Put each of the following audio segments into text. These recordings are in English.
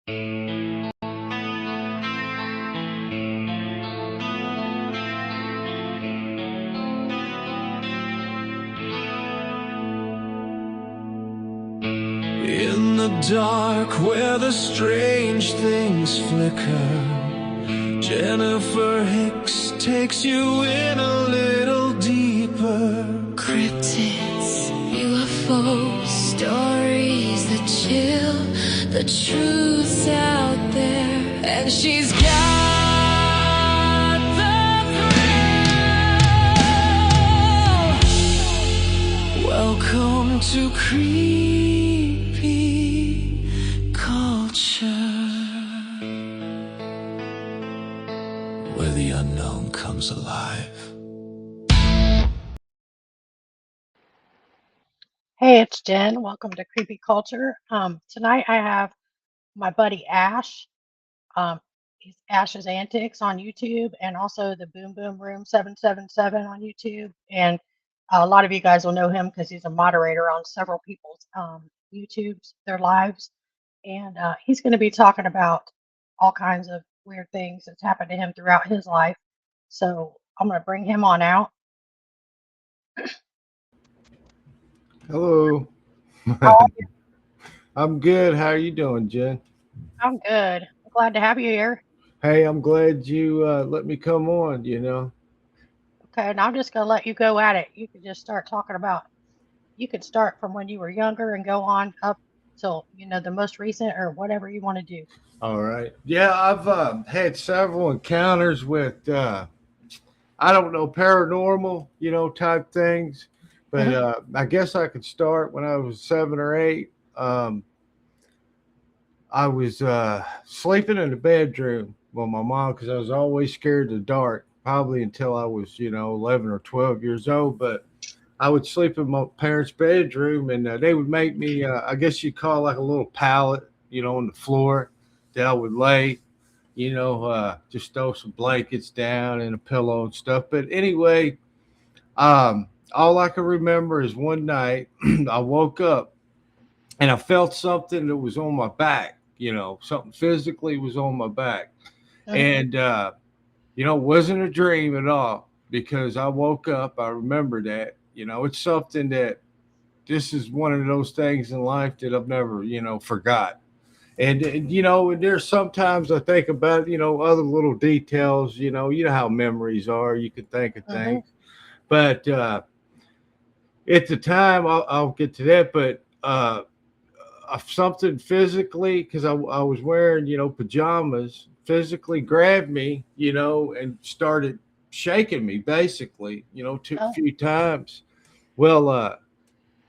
In the dark where the strange things flicker, Jennifer Hicks takes you in a little deeper. Cryptids, UFOs, stories that chill, the truth's out there, and she's got the thrill. Welcome to creepy culture, Where the unknown comes alive. Hey, it's Jen. Welcome to Creepy Culture. Tonight I have my buddy Ash. He's Ashes Antics on YouTube, and also the Boom Boom Room 777 on YouTube. And a lot of you guys will know him because he's a moderator on several people's YouTubes, their lives. And he's going to be talking about all kinds of weird things that's happened to him throughout his life. So I'm going to bring him on out. Hello. How are you? I'm good. How are you doing, Jen? I'm good. I'm glad to have you here. Hey, I'm glad you let me come on, Okay, and I'm just going to let you go at it. You could just start talking about, you could start from when you were younger and go on up till, the most recent or whatever you want to do. All right. Yeah, I've had several encounters with, I don't know, paranormal, type things. But I guess I could start when I was 7 or 8. I was sleeping in the bedroom with my mom because I was always scared of the dark, probably until I was, 11 or 12 years old. But I would sleep in my parents' bedroom, and they would make me, I guess you'd call like a little pallet, on the floor that I would lay, just throw some blankets down and a pillow and stuff. But anyway, all I can remember is one night I woke up and I felt something that was on my back, something physically was on my back. And, it wasn't a dream at all because I woke up. I remember that, it's something that this is one of those things in life that I've never, forgot. And there's sometimes I think about, other little details, you know how memories are. You can think of things. But at the time, I'll get to that. But something physically, because I was wearing, pajamas, physically grabbed me, and started shaking me, basically, a few times. Well,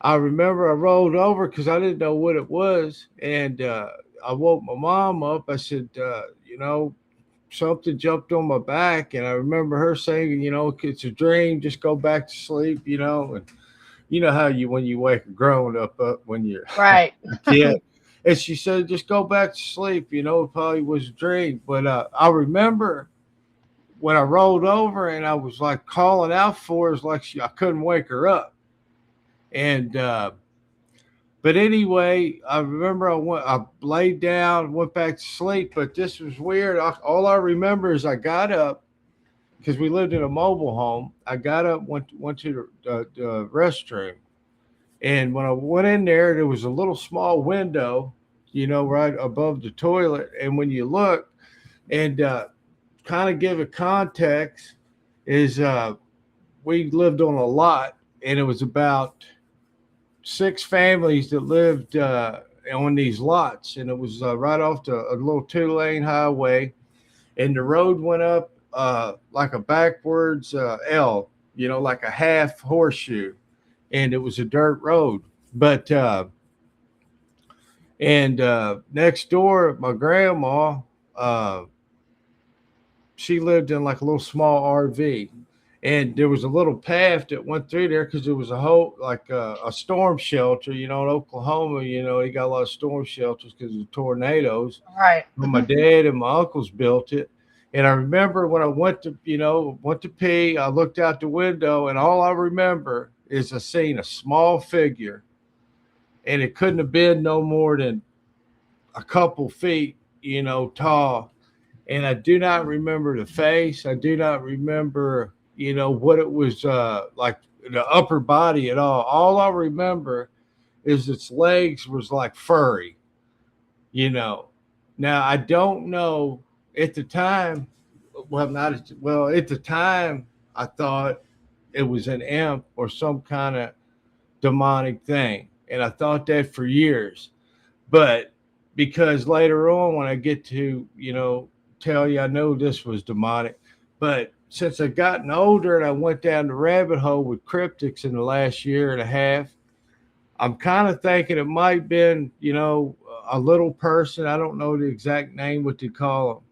I remember I rolled over because I didn't know what it was. And I woke my mom up. I said, something jumped on my back. And I remember her saying, it's a dream, just go back to sleep, and you know how when you wake a grown up when you're Right. a kid. And she said, just go back to sleep, it probably was a dream. But I remember when I rolled over and I was like calling out for her, it was like I couldn't wake her up. And but anyway, I remember I laid down, went back to sleep. But this was weird. All I remember is I got up because we lived in a mobile home. I got up, went to the restroom, and when I went in there was a little small window, right above the toilet. And when you look, and kind of give it context, is we lived on a lot, and it was about 6 families that lived on these lots, and it was right off a little 2-lane highway, and the road went up like a backwards L, like a half horseshoe, and it was a dirt road. But next door, my grandma, she lived in like a little small RV. And there was a little path that went through there because there was a whole like a storm shelter. In Oklahoma, they got a lot of storm shelters because of tornadoes. Right. But my dad and my uncles built it. And I remember when I went to pee, I looked out the window, and all I remember is I seen a small figure, and it couldn't have been no more than a couple feet tall. And I do not remember the face. I do not remember, what it was like the upper body at all. All I remember is its legs was like furry, you know. Now I don't know at the time. Well, not well at the time. I thought it was an imp or some kind of demonic thing, and I thought that for years. But because later on, when I get to tell you, I know this was demonic. But since I've gotten older and I went down the rabbit hole with cryptics in the last year and a half, I'm kind of thinking it might been, a little person. I don't know the exact name what they call them,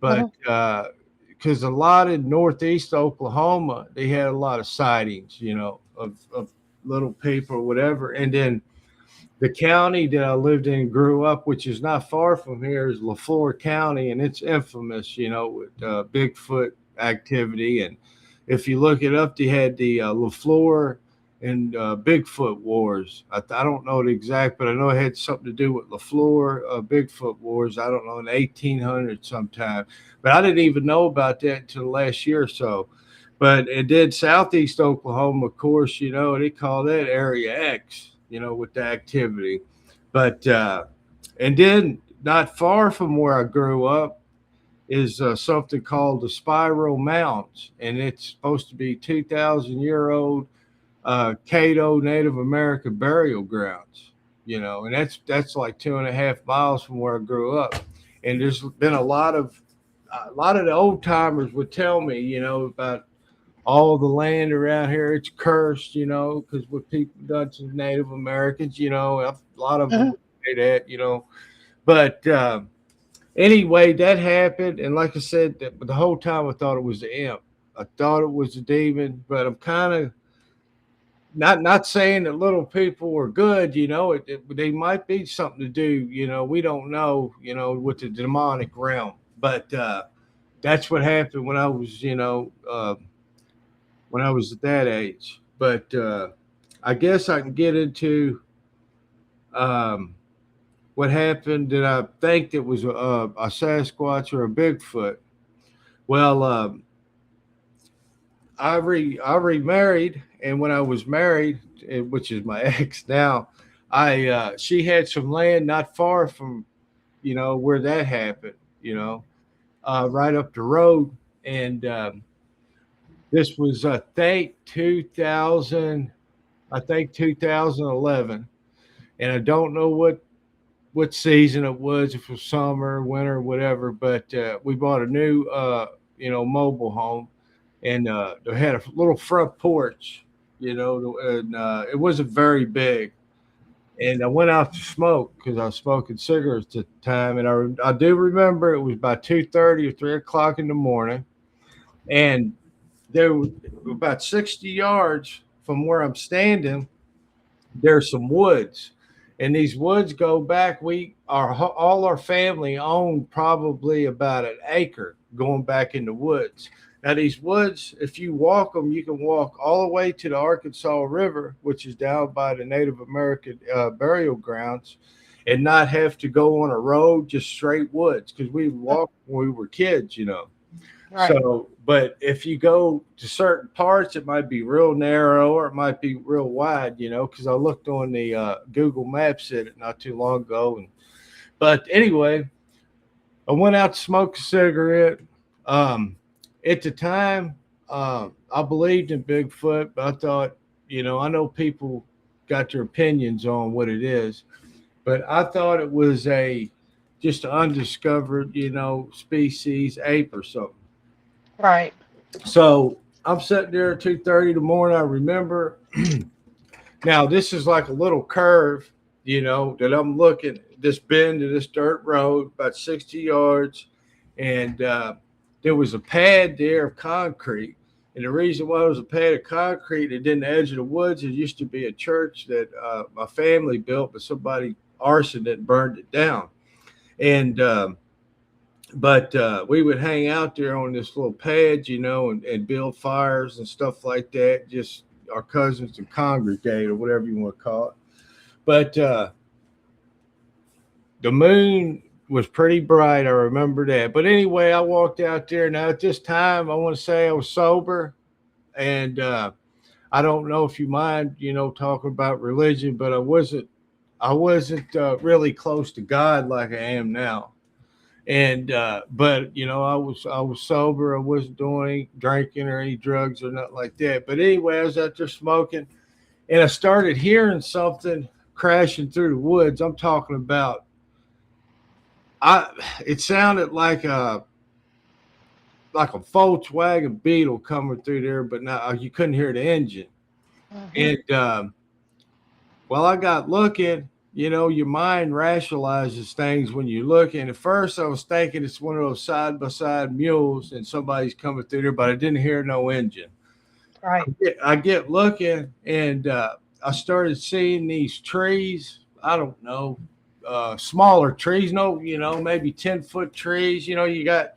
but Mhm. because a lot in northeast Oklahoma, they had a lot of sightings, of little people or whatever. And then the county that I lived in and grew up, which is not far from here, is LaFleur County, and it's infamous, with Bigfoot activity. And if you look it up, they had the LaFleur and Bigfoot wars. I don't know the exact, but I know it had something to do with LaFleur Bigfoot wars. I don't know, in the 1800s sometime. But I didn't even know about that until last year or so. But it did southeast Oklahoma, of course, they call that Area X, with the activity. But, and then not far from where I grew up is something called the Spiral Mounds. And it's supposed to be 2,000-year-old Cato Native American burial grounds, and that's like 2.5 miles from where I grew up. And there's been a lot of the old timers would tell me, about all the land around here. It's cursed, because what people done to Native Americans, a lot of them Mhm. would say that, But anyway, that happened, and like I said, the whole time I thought it was the imp. I thought it was a demon, but I'm kind of not saying that little people are good. They might be something to do. We don't know. With the demonic realm, but that's what happened when I was at that age. But I guess I can get into um, what happened that I think it was a Sasquatch or a Bigfoot. Well, I remarried, and when I was married, which is my ex now, I she had some land not far from where that happened. Right up the road, and this was I think 2011, and I don't know what season it was, if it was summer, winter, whatever. But we bought a new mobile home, and they had a little front porch, and it wasn't very big. And I went out to smoke because I was smoking cigarettes at the time, and I do remember it was about 2:30 or 3 o'clock in the morning, and there were about 60 yards from where I'm standing there's some woods, and these woods go back. We our all our family owned probably about an acre going back in the woods. Now these woods, if you walk them, you can walk all the way to the Arkansas River, which is down by the Native American burial grounds, and not have to go on a road, just straight woods, because we walked when we were kids. Right. So, but if you go to certain parts, it might be real narrow or it might be real wide, because I looked on the Google Maps at it not too long ago. But anyway, I went out to smoke a cigarette. Um, at the time, I believed in Bigfoot, but I thought, I know people got their opinions on what it is, but I thought it was just an undiscovered, species ape or something. Right. So I'm sitting there at 2:30 in the morning. I remember now this is like a little curve, that I'm looking this bend of this dirt road about 60 yards, and there was a pad there of concrete. And the reason why it was a pad of concrete, it didn't edge of the woods. It used to be a church that my family built, but somebody arsoned it and burned it down. And but we would hang out there on this little pad, and build fires and stuff like that. Just our cousins and congregate or whatever you want to call it. But the moon was pretty bright. I remember that. But anyway, I walked out there. Now at this time, I want to say I was sober, and I don't know if you mind, talking about religion, but I wasn't really close to God like I am now. And but I was sober. I wasn't doing any drinking or any drugs or nothing like that. But anyway, I was out there smoking, and I started hearing something crashing through the woods. I'm talking about I. It sounded like a Volkswagen Beetle coming through there, but not you couldn't hear the engine. Mm-hmm. And well, I got looking. Your mind rationalizes things when you look. And at first, I was thinking it's one of those side by side mules and somebody's coming through there, but I didn't hear no engine. Right. I get looking, and I started seeing these trees. I don't know, smaller trees. No, maybe 10-foot trees. You got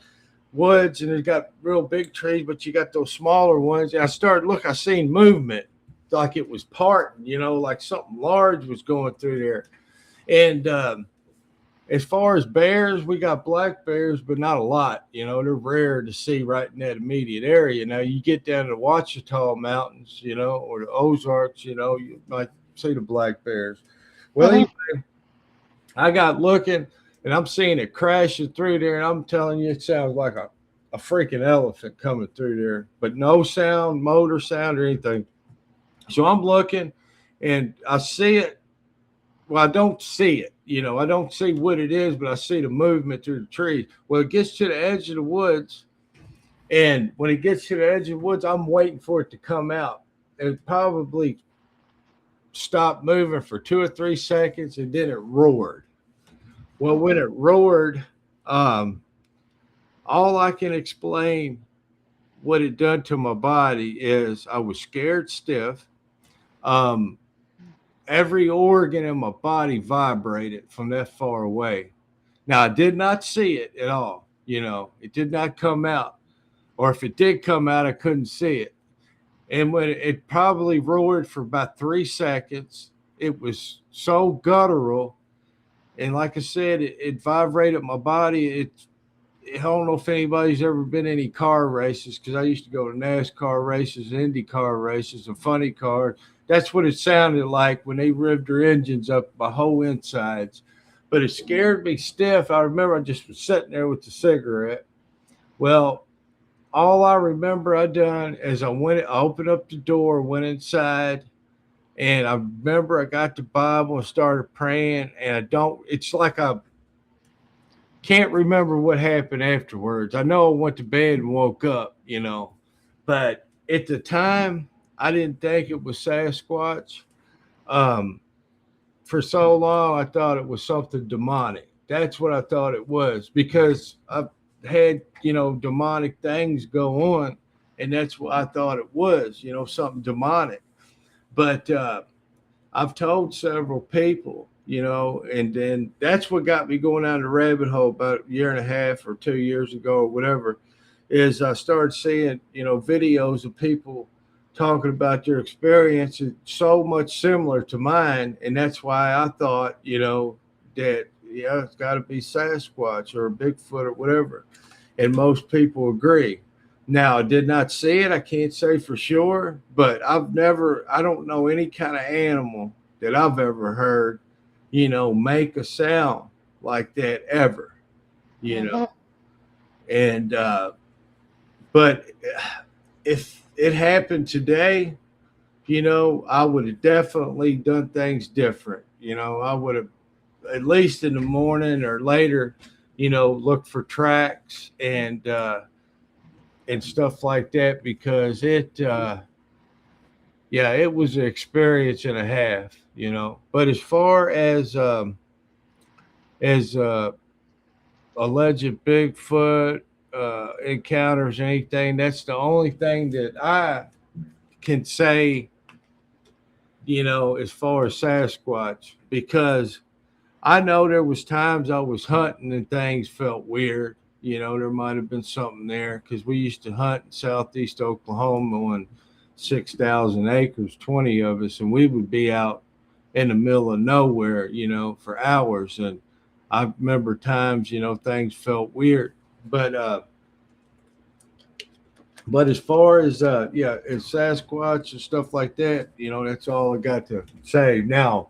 woods, and there's got real big trees, but you got those smaller ones. And I started look. I seen movement, like it was parting. Like something large was going through there. And as far as bears, we got black bears, but not a lot. They're rare to see right in that immediate area. Now, you get down to the Ouachita Mountains, or the Ozarks, you might see the black bears. Well, Mm-hmm. I got looking, and I'm seeing it crashing through there, and I'm telling you, it sounds like a freaking elephant coming through there, but no sound, motor sound, or anything. So I'm looking, and I see it. Well, I don't see it. I don't see what it is, but I see the movement through the trees. Well, it gets to the edge of the woods, and when it gets to the edge of the woods, I'm waiting for it to come out. It probably stopped moving for 2 or 3 seconds, and then it roared. Well, when Mm-hmm. it roared, um, all I can explain what it done to my body is I was scared stiff. Um, every organ in my body vibrated from that far away. Now, I did not see it at all. It did not come out. Or if it did come out, I couldn't see it. And when it probably roared for about 3 seconds, it was so guttural. And like I said, it vibrated my body. I don't know if anybody's ever been in any car races because I used to go to NASCAR races, Indy car races, and funny cars. That's what it sounded like when they revved their engines up my whole insides. But it scared me stiff. I remember I just was sitting there with the cigarette. Well, all I remember I done is I opened up the door, went inside, and I remember I got the Bible and started praying. And it's like I can't remember what happened afterwards. I know I went to bed and woke up, but at the time, I didn't think it was Sasquatch. Um, for so long, I thought it was something demonic. That's what I thought it was because I've had, demonic things go on, and that's what I thought it was, something demonic. But I've told several people, and then that's what got me going down the rabbit hole about a year and a half or 2 years ago or whatever, is I started seeing, videos of people talking about their experiences so much similar to mine. And that's why I thought, that, yeah, it's got to be Sasquatch or Bigfoot or whatever. And most people agree. Now, I did not see it. I can't say for sure, but I don't know any kind of animal that I've ever heard, make a sound like that ever, you know. Mm-hmm. And, but if it happened today, I would have definitely done things different. I would have, at least in the morning or later, looked for tracks and stuff like that because yeah, it was an experience and a half, But as far as alleged Bigfoot encounters or anything, that's the only thing that I can say, as far as Sasquatch, because I know there was times I was hunting and things felt weird. There might have been something there because we used to hunt in southeast Oklahoma on 6,000 acres, 20 of us, and we would be out in the middle of nowhere, for hours. And I remember times, things felt weird. But but as far as yeah, as Sasquatch and stuff like that, that's all I got to say. Now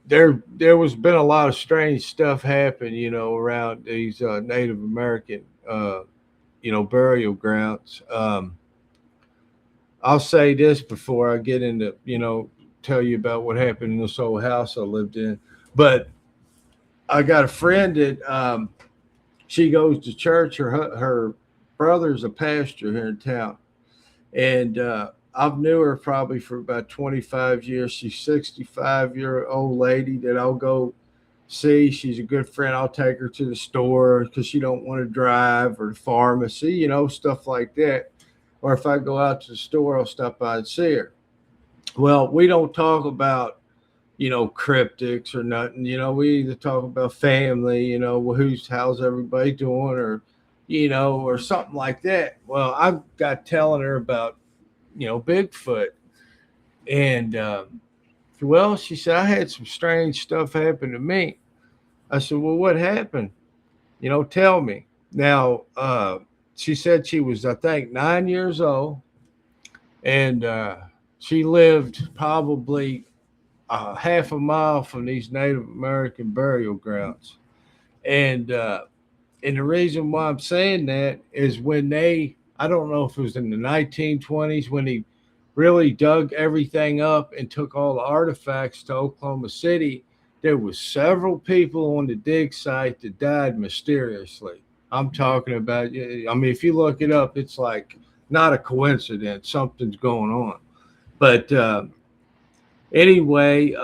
there was been a lot of strange stuff happen, around these Native American burial grounds. I'll say this before I get into, tell you about what happened in this old house I lived in. But I got a friend that she goes to church. Her brother's a pastor here in town, and I've knew her probably for about 25 years. She's 65-year-old lady that I'll go see. She's a good friend. I'll take her to the store because she don't want to drive, or the pharmacy, stuff like that. Or if I go out to the store, I'll stop by and see her. Well, we don't talk about cryptics or nothing. We either talk about family, well, how's everybody doing, or or something like that. Well, I got telling her about Bigfoot, and well, she said I had some strange stuff happen to me. I said, well, what happened? Tell me. Now, she said she was, I think, 9 years old, and she lived probably half a mile from these Native American burial grounds. And and the reason why I'm saying that is when I don't know if it was in the 1920s when he really dug everything up and took all the artifacts to Oklahoma City, there was several people on the dig site that died mysteriously. I'm talking about, I mean, if you look it up, it's like not a coincidence. Something's going on. But anyway,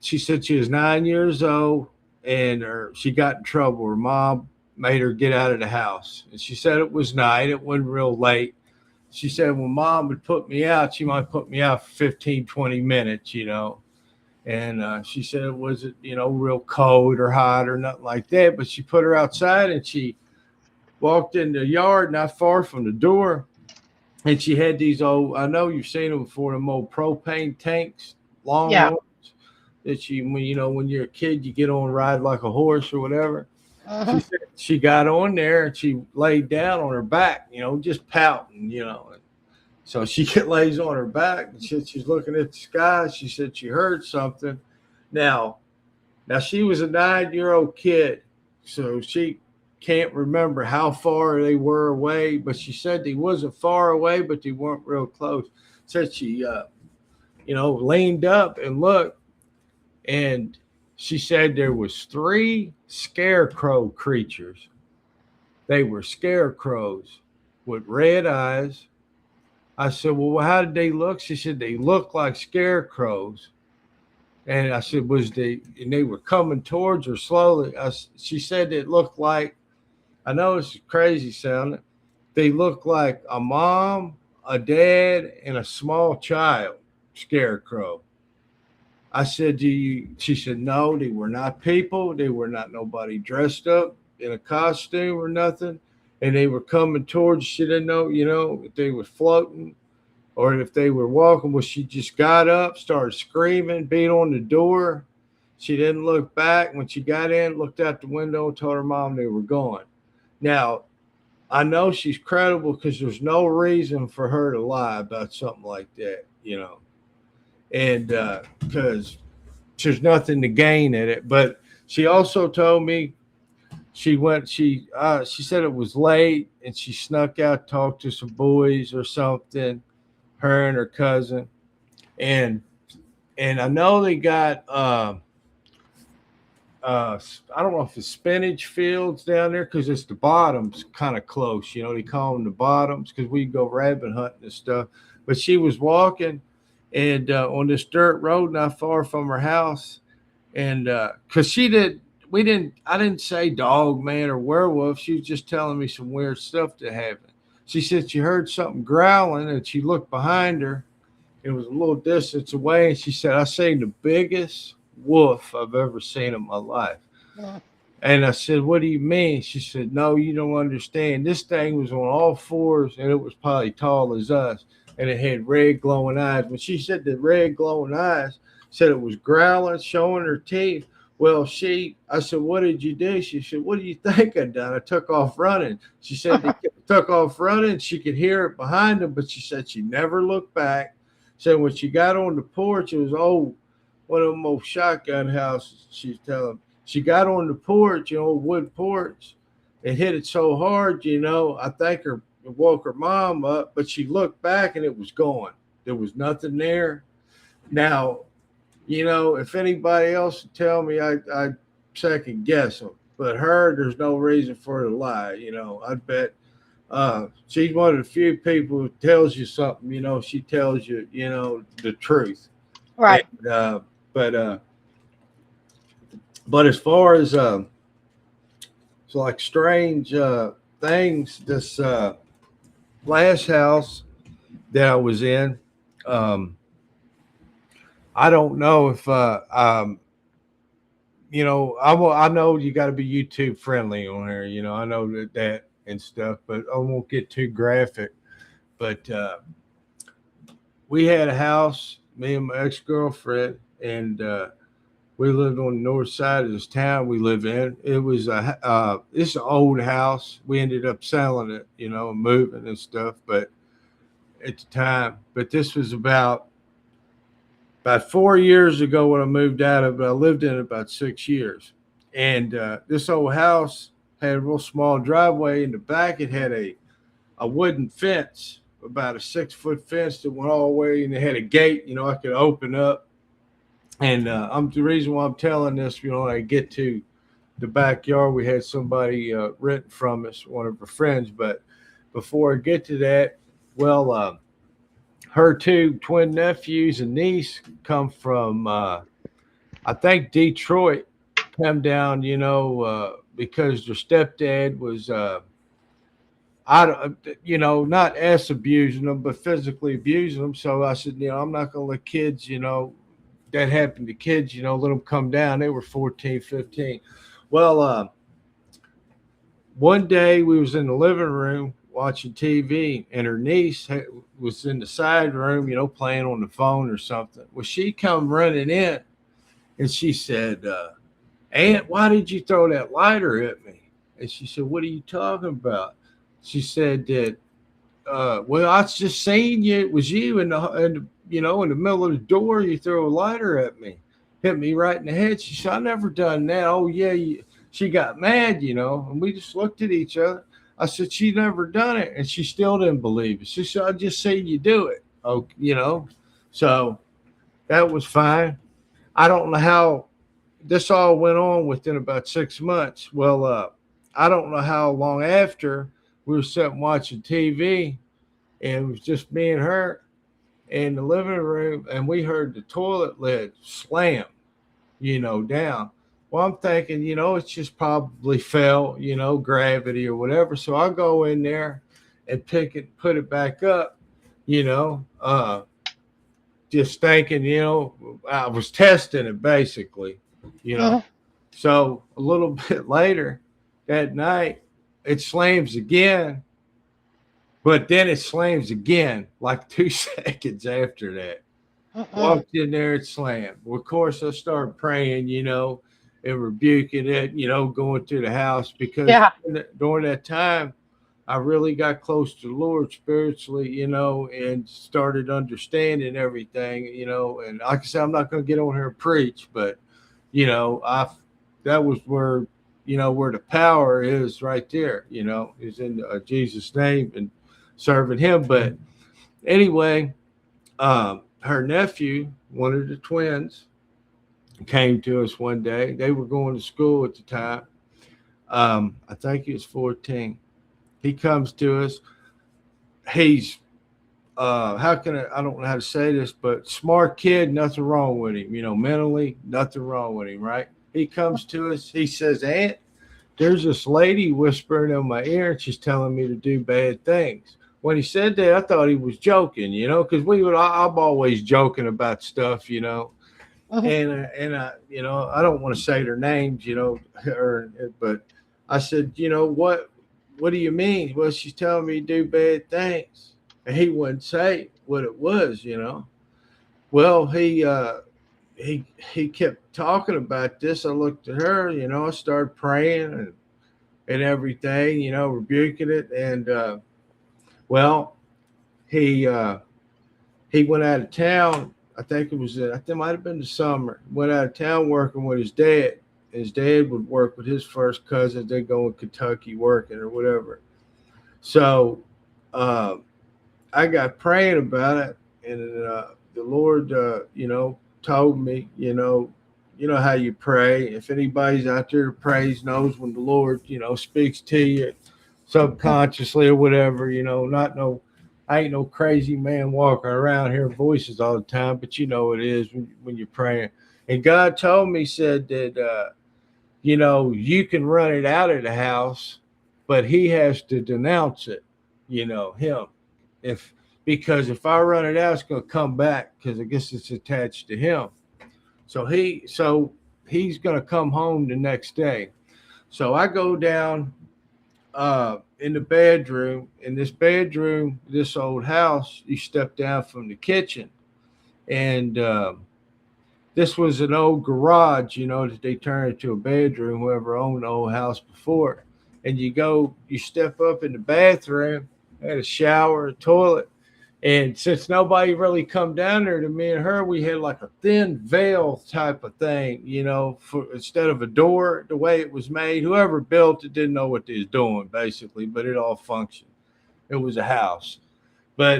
she said she was 9 years old, and she got in trouble. Her mom made her get out of the house. And she said it was night, it wasn't real late. She said when mom would put me out, she might put me out for 15, 20 minutes, And she said it wasn't, real cold or hot or nothing like that. But she put her outside, and she walked in the yard not far from the door. And she had these old, I know you've seen them before, them old propane tanks, long Yeah. ones that when you're a kid, you get on ride like a horse or whatever. She Hmm. said she got on there and she laid down on her back, just pouting, So she lays on her back and she's looking at the sky. She said she heard something. Now, now she was a 9-year-old kid, so she can't remember how far they were away, but she said they wasn't far away, but they weren't real close. Said she, leaned up and looked, and she said there was three scarecrow creatures. They were scarecrows with red eyes. I said, well, how did they look? She said they looked like scarecrows. And I said, and they were coming towards her slowly. She said it looked like, I know it's crazy sounding, they looked like a mom, a dad, and a small child scarecrow. I said, do you? She said, no, they were not people. They were not nobody dressed up in a costume or nothing. And they were coming towards, she didn't know, if they were floating or if they were walking. Well, she just got up, started screaming, beat on the door. She didn't look back. When she got in, looked out the window, and told her mom they were gone. Now, I know she's credible because there's no reason for her to lie about something like that. And because there's nothing to gain in it. But she also told me she said it was late and she snuck out, talked to some boys or something, her and her cousin, and I know they got I don't know if it's spinach fields down there because it's the bottoms kind of close. They call them the bottoms because we go rabbit hunting and stuff. But she was walking and on this dirt road not far from her house, and because I didn't say dog man or werewolf. She was just telling me some weird stuff that happened. She said she heard something growling and she looked behind her. It was a little distance away, and she said, I seen the biggest wolf I've ever seen in my life. And I said, what do you mean? She said, no, you don't understand. This thing was on all fours, and it was probably tall as us, and it had red glowing eyes. When she said the red glowing eyes, said it was growling, showing her teeth. Well, I said, what did you do? She said, what do you think I done? I took off running. She said they took off running. She could hear it behind them, but she said she never looked back. So when she got on the porch, it was one of them old shotgun houses. She's telling. She got on the porch, wood porch, and hit it so hard, I think it woke her mom up, but she looked back and it was gone. There was nothing there. Now, if anybody else would tell me, I second guess them. But her, there's no reason for her to lie. I bet she's one of the few people who tells you something. She tells you, the truth. Right. And, but but as far as it's like strange things, this last house that I was in, I don't know if I know you got to be YouTube friendly on here. I know that and stuff, but I won't get too graphic. But we had a house, me and my ex girlfriend, and we lived on the north side of this town we live in. It was it's an old house. We ended up selling it, and moving and stuff. But at the time, but this was about 4 years ago when I moved out of it. I lived in it about 6 years. And this old house had a real small driveway. In the back, it had a wooden fence, about a 6-foot fence that went all the way, and it had a gate, I could open up. And the reason why I'm telling this, when I get to the backyard, we had somebody renting from us, one of our friends. But before I get to that, well, her two twin nephews and niece come from, I think, Detroit. Come down, because their stepdad was, I don't, not as abusing them, but physically abusing them. So I said, I'm not going to let kids, that happened to kids, let them come down. They were 14, 15. Well, one day we was in the living room watching TV, and her niece was in the side room, playing on the phone or something. Well, she come running in, and she said, Aunt, why did you throw that lighter at me? And she said, what are you talking about? She said that, well, I just seen you. It was you in the middle of the door. You threw a lighter at me, hit me right in the head. She said, I never done that. Oh yeah, she got mad, and we just looked at each other. I said, she never done it, and she still didn't believe it. She said, I just seen you do it. Oh, so that was fine. I don't know how this all went on within about 6 months. Well, I don't know how long after we were sitting watching TV, and it was just me and her in the living room, and we heard the toilet lid slam, down. Well, I'm thinking, it's just probably fell, gravity or whatever. So I go in there and put it back up, just thinking, I was testing it basically, you know. Mhm. So a little bit later that night, it slams again, but then it slams again like 2 seconds after that. Mhm. Walked in there, it slammed. Well, of course, I started praying, and rebuking it, going through the house because Yeah. during that time, I really got close to the Lord spiritually, and started understanding everything, And like I said, I'm not going to get on here and preach, but I that was where the power is right there, is in Jesus' name and serving Him. But anyway, her nephew, one of the twins, came to us one day. They were going to school at the time. I think he was 14. He comes to us. He's how can I don't know how to say this, but smart kid, nothing wrong with him. Mentally, nothing wrong with him, right? He comes to us. He says, Aunt, there's this lady whispering in my ear, and she's telling me to do bad things. When he said that, I thought he was joking, because I'm always joking about stuff, Mhm. and I don't want to say their names, but I said, what do you mean? Well, she's telling me to do bad things, and he wouldn't say what it was. Well, he kept talking about this. I looked at her, I started praying and everything, rebuking it. And well, he he went out of town. I think it might have been the summer. Went out of town working with his dad. His dad would work with his first cousins. They go in Kentucky working or whatever. So uh, I got praying about it, and the Lord, told me, how you pray. If anybody's out there that prays, knows when the Lord, speaks to you subconsciously or whatever, not no, I ain't no crazy man walking around hearing voices all the time, but it is when you're praying. And God told me, said that, you can run it out of the house, but He has to denounce it, him. If Because if I run it out, it's going to come back because I guess it's attached to him. So he's going to come home the next day. So I go down in the bedroom. In this bedroom, this old house, you step down from the kitchen, and this was an old garage, that they turned into a bedroom. Whoever owned the old house before, and you step up in the bathroom, had a shower, a toilet. And since nobody really come down there to me and her, we had like a thin veil type of thing, for instead of a door, the way it was made. Whoever built it didn't know what they was doing, basically, but it all functioned. It was a house, but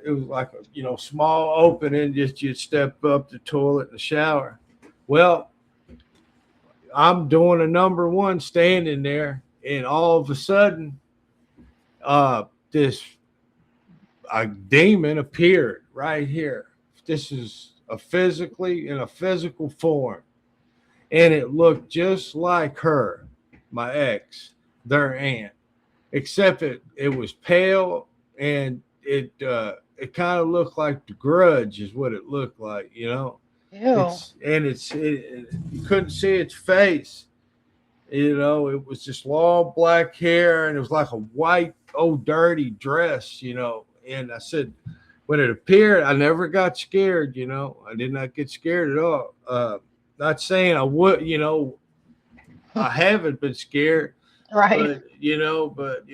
it was like a small opening. Just you'd step up the toilet and the shower. Well, I'm doing a number one standing there, and all of a sudden, this a demon appeared right here. This is in a physical form, and it looked just like her, my ex, their aunt, except it was pale, and it kind of looked like the Grudge is what it looked like, Ew. you couldn't see its face. It was just long black hair, and it was like a white, old, dirty dress, And I said, when it appeared, I never got scared, I did not get scared at all. Not saying I would, I haven't been scared, Right. but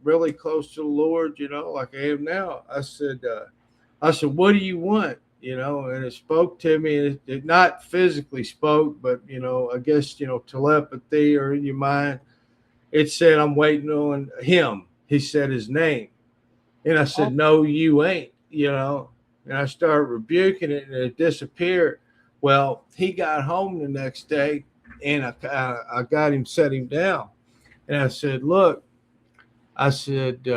really close to the Lord, like I am now. I said, what do you want? And it spoke to me, and it not physically spoke, but I guess telepathy or in your mind. It said, I'm waiting on him. He said his name, and I said, Oh, no, you ain't. And I started rebuking it, and it disappeared. Well, he got home the next day, and I got him, set him down, and I said, look, I said.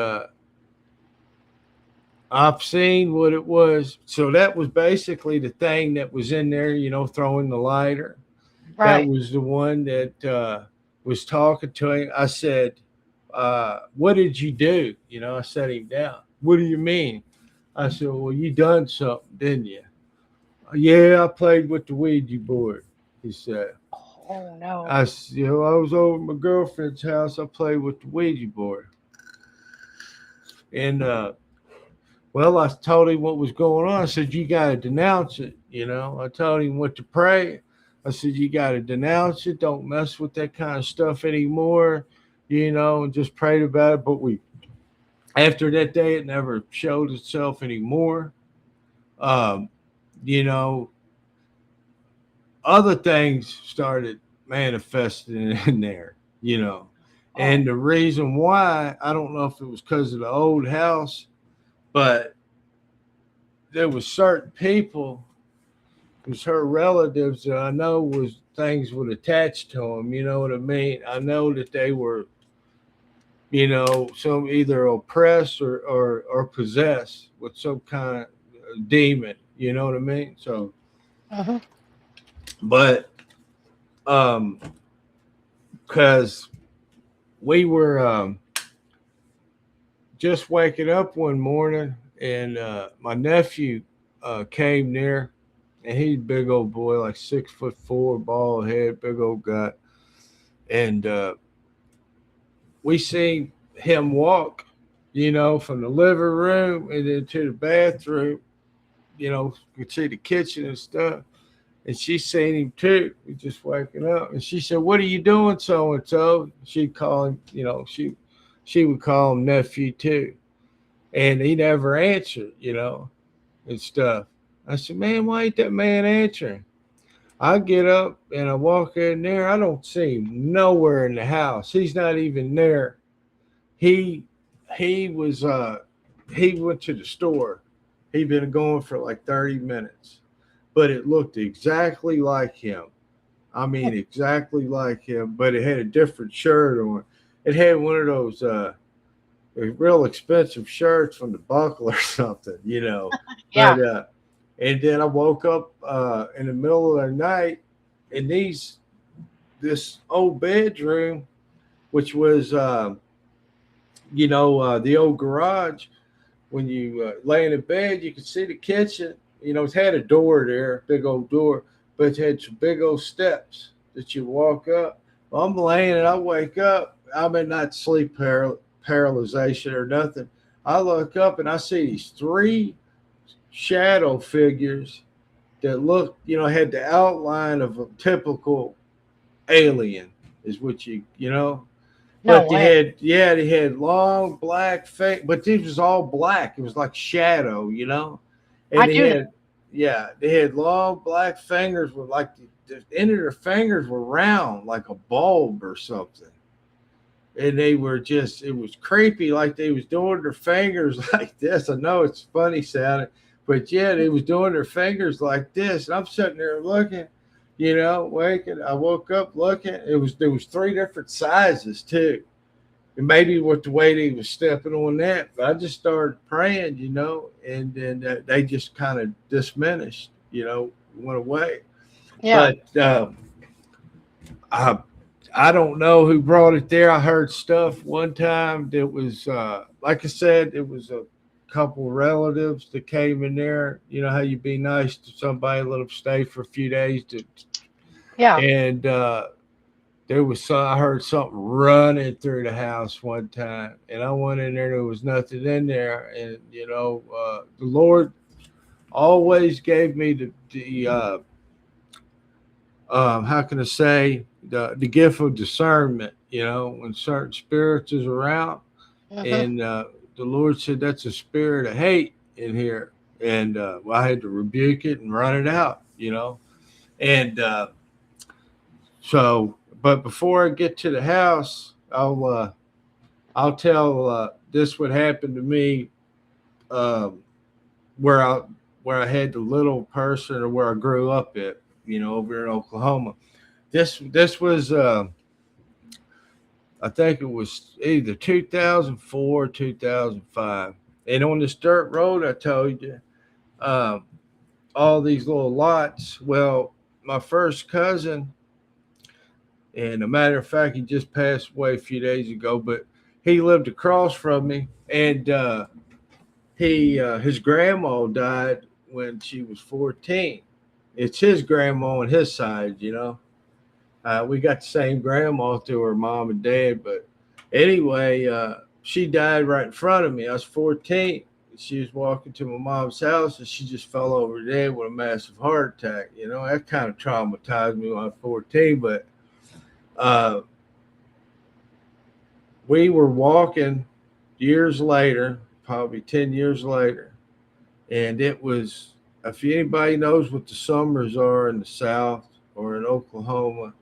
I've seen what it was. So that was basically the thing that was in there, throwing the lighter. That right. was the one that was talking to him. I said, what did you do? I set him down. What do you mean? I said, well, you done something, didn't you? Yeah, I played with the Ouija board, he said. Oh no. I said, I was over at my girlfriend's house. I played with the Ouija board. And well, I told him what was going on. I said, you got to denounce it. I told him what to pray. I said, you got to denounce it. Don't mess with that kind of stuff anymore, and just prayed about it. But after that day, it never showed itself anymore. Um, you know, Other things started manifesting in there, Oh. And the reason why, I don't know if it was because of the old house, but there was certain people, it was her relatives that I know was things would attach to them. You know what I mean? I know that they were, some either oppressed or possessed with some kind of demon. You know what I mean? So, Hmm. but um, because we were just waking up one morning, and my nephew came near, and he's a big old boy, like 6'4", bald head, big old guy, and we seen him walk, from the living room and then to the bathroom. You could see the kitchen and stuff. and she seen him too. He just waking up, and she said, "What are you doing, so and so?" She'd call him, she would call him nephew too, and he never answered, and stuff. I said, "Man, why ain't that man answering?" I get up and I walk in there. I don't see him nowhere in the house. He's not even there. He he was he went to the store. He'd been going for like 30 minutes, but it looked exactly like him. I mean, exactly like him, but it had a different shirt on. It had one of those real expensive shirts from the buckle or something, Yeah. But and then I woke up in the middle of the night in this old bedroom, which was the old garage. When you lay in the bed, you could see the kitchen. It had a door there, big old door, but it had some big old steps that you walk up. Well, I'm laying and I wake up. I'm in not paralyzation or nothing. I look up and I see these three shadow figures that looked, had the outline of a typical alien, is what No but way. they had long black face, but this was all black. It was like shadow, I and they do that. had, yeah, they had long black fingers with like the end of their fingers were round like a bulb or something. And they were just, it was creepy, like they was doing their fingers like this. I know it's funny sounding, but yeah, they was doing their fingers like this. And I'm sitting there looking, waking. I woke up looking. There was three different sizes too. And maybe with the way they was stepping on that, but I just started praying, and then they just kind of diminished, went away. Yeah. But I I don't know who brought it there. I heard stuff one time that was like I said, it was a couple relatives that came in there. You know how you be nice to somebody, let them stay for a few days, Yeah. and there was I heard something running through the house one time, and I went in there. There was nothing in there, and the Lord always gave me the how can I say the gift of discernment. When certain spirits is around, Hmm. and the Lord said that's a spirit of hate in here, and well, I had to rebuke it and run it out. And so, but before I get to the house, I'll tell this what happened to me um, where I had the little person or where I grew up at, over in Oklahoma. This was I think it was either 2004 or 2005. And on this dirt road, I told you, um, all these little lots. Well, my first cousin, and a matter of fact, he just passed away a few days ago, but he lived across from me, and he his grandma died when she was 14. It's his grandma on his side, we got the same grandma through her mom and dad, but anyway, she died right in front of me. I was 14. She was walking to my mom's house and she just fell over dead with a massive heart attack. That kind of traumatized me when I was 14. But uh, we were walking years later, probably 10 years later, and it was, if anybody knows what the summers are in the South or in Oklahoma,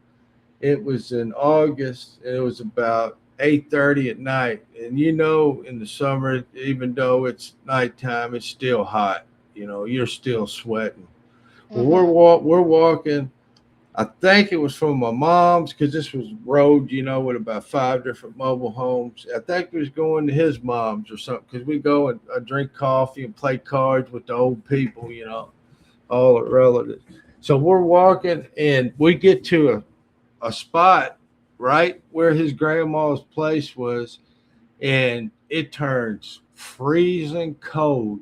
it was in August, and it was about 8:30 at night. And in the summer, even though it's nighttime, it's still hot. You're still sweating. Well, Hmm. we're walking. I think it was from my mom's because this was road, with about five different mobile homes. I think it was going to his mom's or something because we go and drink coffee and play cards with the old people, all the relatives. So we're walking and we get to a spot right where his grandma's place was, and it turns freezing cold,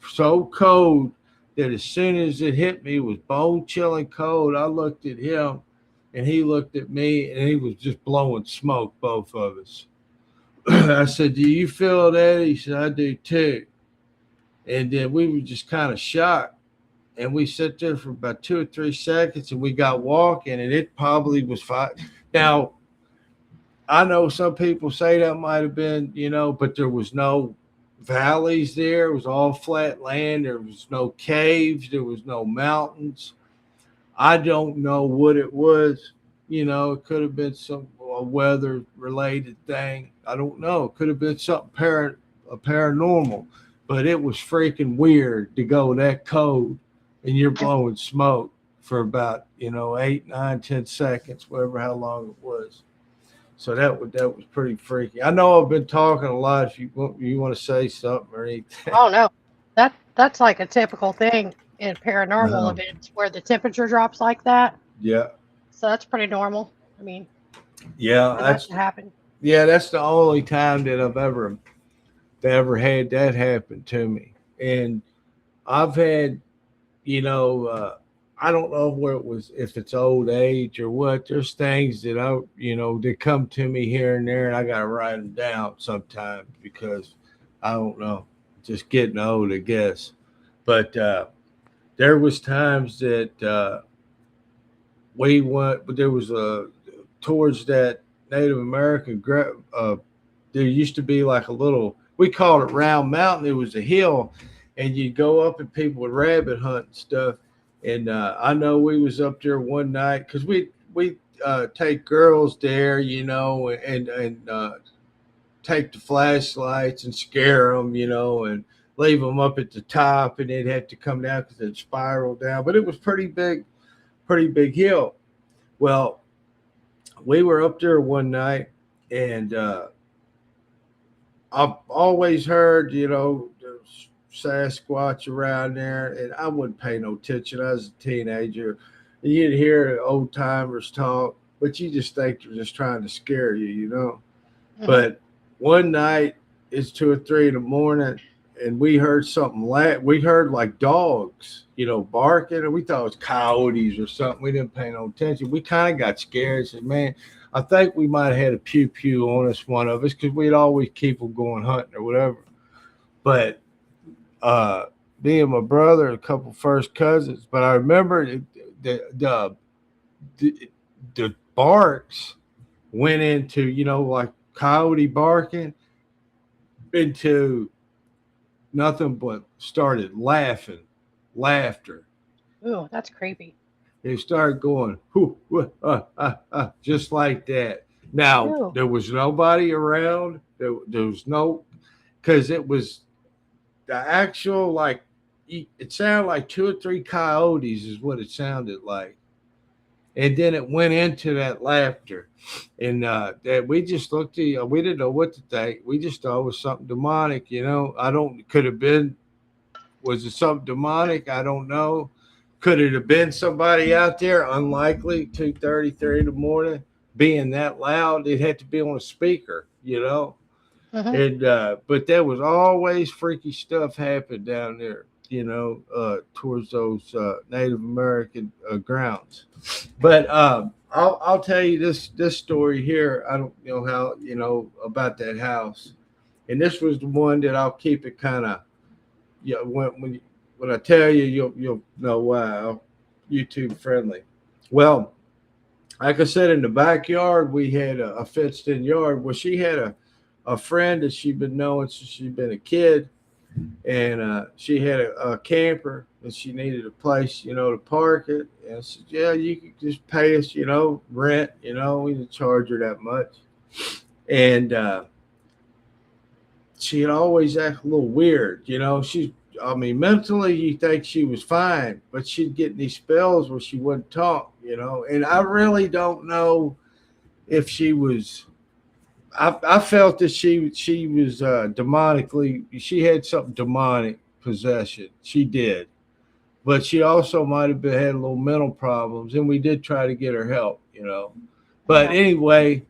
so cold that as soon as it hit me, it was bone chilling cold. I looked at him, and he looked at me, and he was just blowing smoke, both of us. I said, "Do you feel that?" He said, "I do too." And then we were just kind of shocked. and we sit there for about 2 or 3 seconds, and we got walking, and it probably was 5. Now, I know some people say that might have been, but there was no valleys there. It was all flat land. There was no caves. There was no mountains. I don't know what it was. It could have been some weather related thing. I don't know. It could have been something paranormal, but it was freaking weird to go that cold and you're And blowing smoke for about 8, 9, 10 seconds, whatever how long it was. So that was pretty freaky. I know I've been talking a lot. If you want to say something or anything. oh no, that's like a typical thing in paranormal No. events where the temperature drops like that. Yeah. So that's pretty normal. I mean, Yeah. for that to happen. That's the only time that I've ever had that happen to me. And I've had, you know, I don't know where it was, if it's old age or what. There's things that they come to me here and there, and I got to write them down sometimes because I don't know, just getting old, I guess. But there was times that we went, but there was towards that Native American. There used to be like a little, we called it Round Mountain. It was a hill, and you'd go up and people would rabbit hunt and stuff. And I know we was up there one night because we take girls there, and take the flashlights and scare them, and leave them up at the top, and they'd have to come down because it'd spiral down. But it was pretty big hill. Well, we were up there one night, and I've always heard, there's Sasquatch around there, and I wouldn't pay no attention. I was a teenager. And you'd hear old timers talk, but you just think they're just trying to scare you. Hmm. But one night, it's 2 or 3 in the morning, and we heard something. We heard like dogs, barking, and we thought it was coyotes or something. We didn't pay no attention. We kind of got scared. Said, "Man, I think we might have had a pew pew on us, one of us, because we'd always keep them going hunting or whatever." But me and my brother, a couple first cousins, but I remember the the, the barks went into like coyote barking into nothing but started laughter. Ooh, that's creepy. They started going, "Hoo, just like that. Now, Ooh. there was nobody around. There was no, because it was the actual, like, it sounded like 2 or 3 coyotes, is what it sounded like. And then it went into that laughter. And that we just looked at, we didn't know what to think. We just thought it was something demonic. I don't, could have been, was it something demonic? I don't know. Could it have been somebody out there? Unlikely. 2:33 in the morning, being that loud, it had to be on a speaker. Hmm. And but there was always freaky stuff happened down there. Towards those Native American grounds. But I'll tell you this story here. I don't know how about that house, and this was the one that I'll keep it kind of, when I tell you, you'll know why. YouTube friendly. Well, like I said, in the backyard we had a fenced in yard. Well, she had a friend that she'd been knowing since she'd been a kid, and she had a camper, and she needed a place, to park it. And I said, "Yeah, you could just pay us, rent. We didn't charge her that much." And she had always acted a little weird. I mean, mentally, you think she was fine, but she'd get these spells where she wouldn't talk. And I really don't know if she was. I felt that she was demonically. She had something demonic possession. She did, but she also might have had a little mental problems, and we did try to get her help. But Yeah. anyway,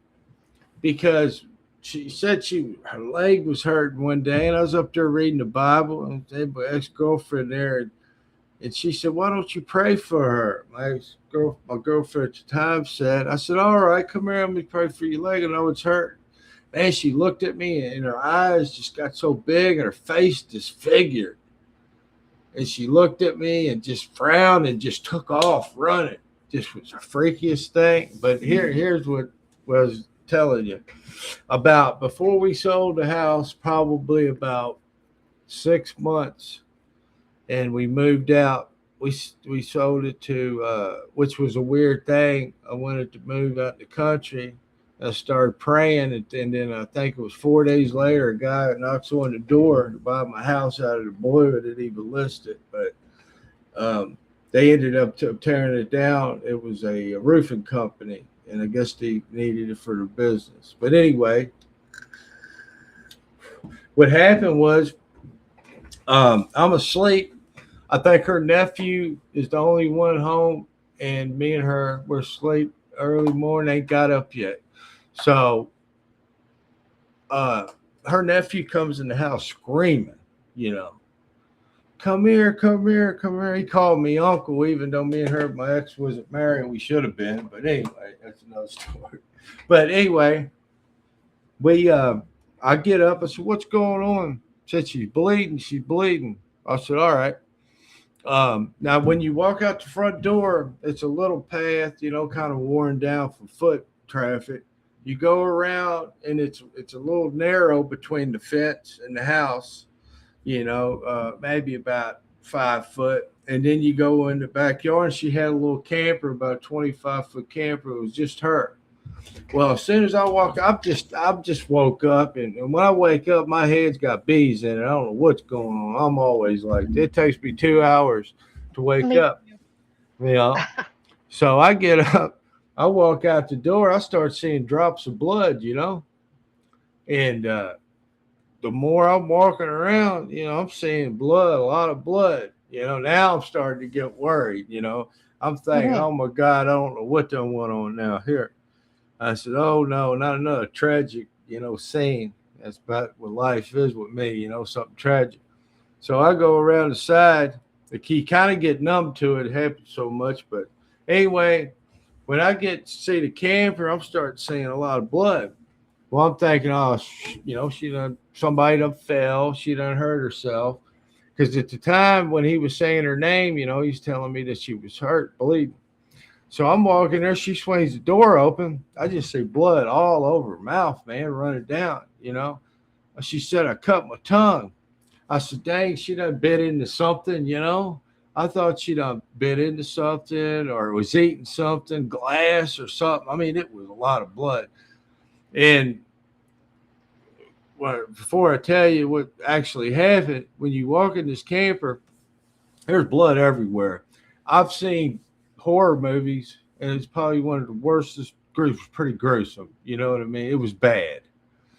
because she said her leg was hurting one day, and I was up there reading the Bible, and my ex girlfriend there, and she said, "Why don't you pray for her?" My girlfriend at the time said. I said, "All right, come here, let me pray for your leg. I know it's hurting." Man, she looked at me, and her eyes just got so big, and her face disfigured. and she looked at me and just frowned and just took off running. Just was the freakiest thing. But here's what was telling you about before we sold the house, probably about 6 months, and we moved out. We sold it to which was a weird thing. I wanted to move out in the country. I started praying, and then I think it was 4 days later, a guy knocks on the door to buy my house out of the blue. I didn't even list it, but they ended up tearing it down. It was a roofing company, and I guess they needed it for their business. But anyway, what happened was I'm asleep. I think her nephew is the only one home, and me and her were asleep early morning. Ain't got up yet, so uh, her nephew comes in the house screaming, you know, come here, come here, come here. He called me uncle, even though me and her, my ex wasn't married. We should have been, but anyway, that's another story. But anyway, we I get up. I said, "What's going on?" Said she's bleeding. She's bleeding. I said, "All right." Now, when you walk out the front door, it's a little path, you know, kind of worn down for foot traffic. You go around, and it's a little narrow between the fence and the house, you know, maybe about 5 foot. And then you go in the backyard. And she had a little camper, about a 25-foot camper. It was just her. Well, as soon as I walk, I've just woke up, and when I wake up, my head's got bees in it. I don't know what's going on. I'm always like, it takes me 2 hours to wake Me up, you know. So I get up, I walk out the door, I start seeing drops of blood, you know, and the more I'm walking around, you know, I'm seeing blood, a lot of blood. You know, now I'm starting to get worried. You know, I'm thinking, Mhm. oh my God, I don't know what done went on now here. I said, oh no, not another tragic, you know, scene. That's about what life is with me, you know, something tragic. So I go around the side. The key kind of get numb to it. It happens so much. But anyway, when I get to see the camper, I'm starting seeing a lot of blood. Well, I'm thinking, oh, you know, she done, somebody done fell. She done hurt herself. Because at the time when he was saying her name, you know, he's telling me that she was hurt, bleeding. So I'm walking there. She swings the door open. I just see blood all over her mouth, man, running down, you know. She said, I cut my tongue. I said, dang, she done bit into something, you know. I thought she done bit into something or was eating something, glass or something. I mean, it was a lot of blood. And well, before I tell you what actually happened, when you walk in this camper, there's blood everywhere. I've seen horror movies, and it's probably one of the worst. This group was pretty gruesome. You know what I mean? It was bad,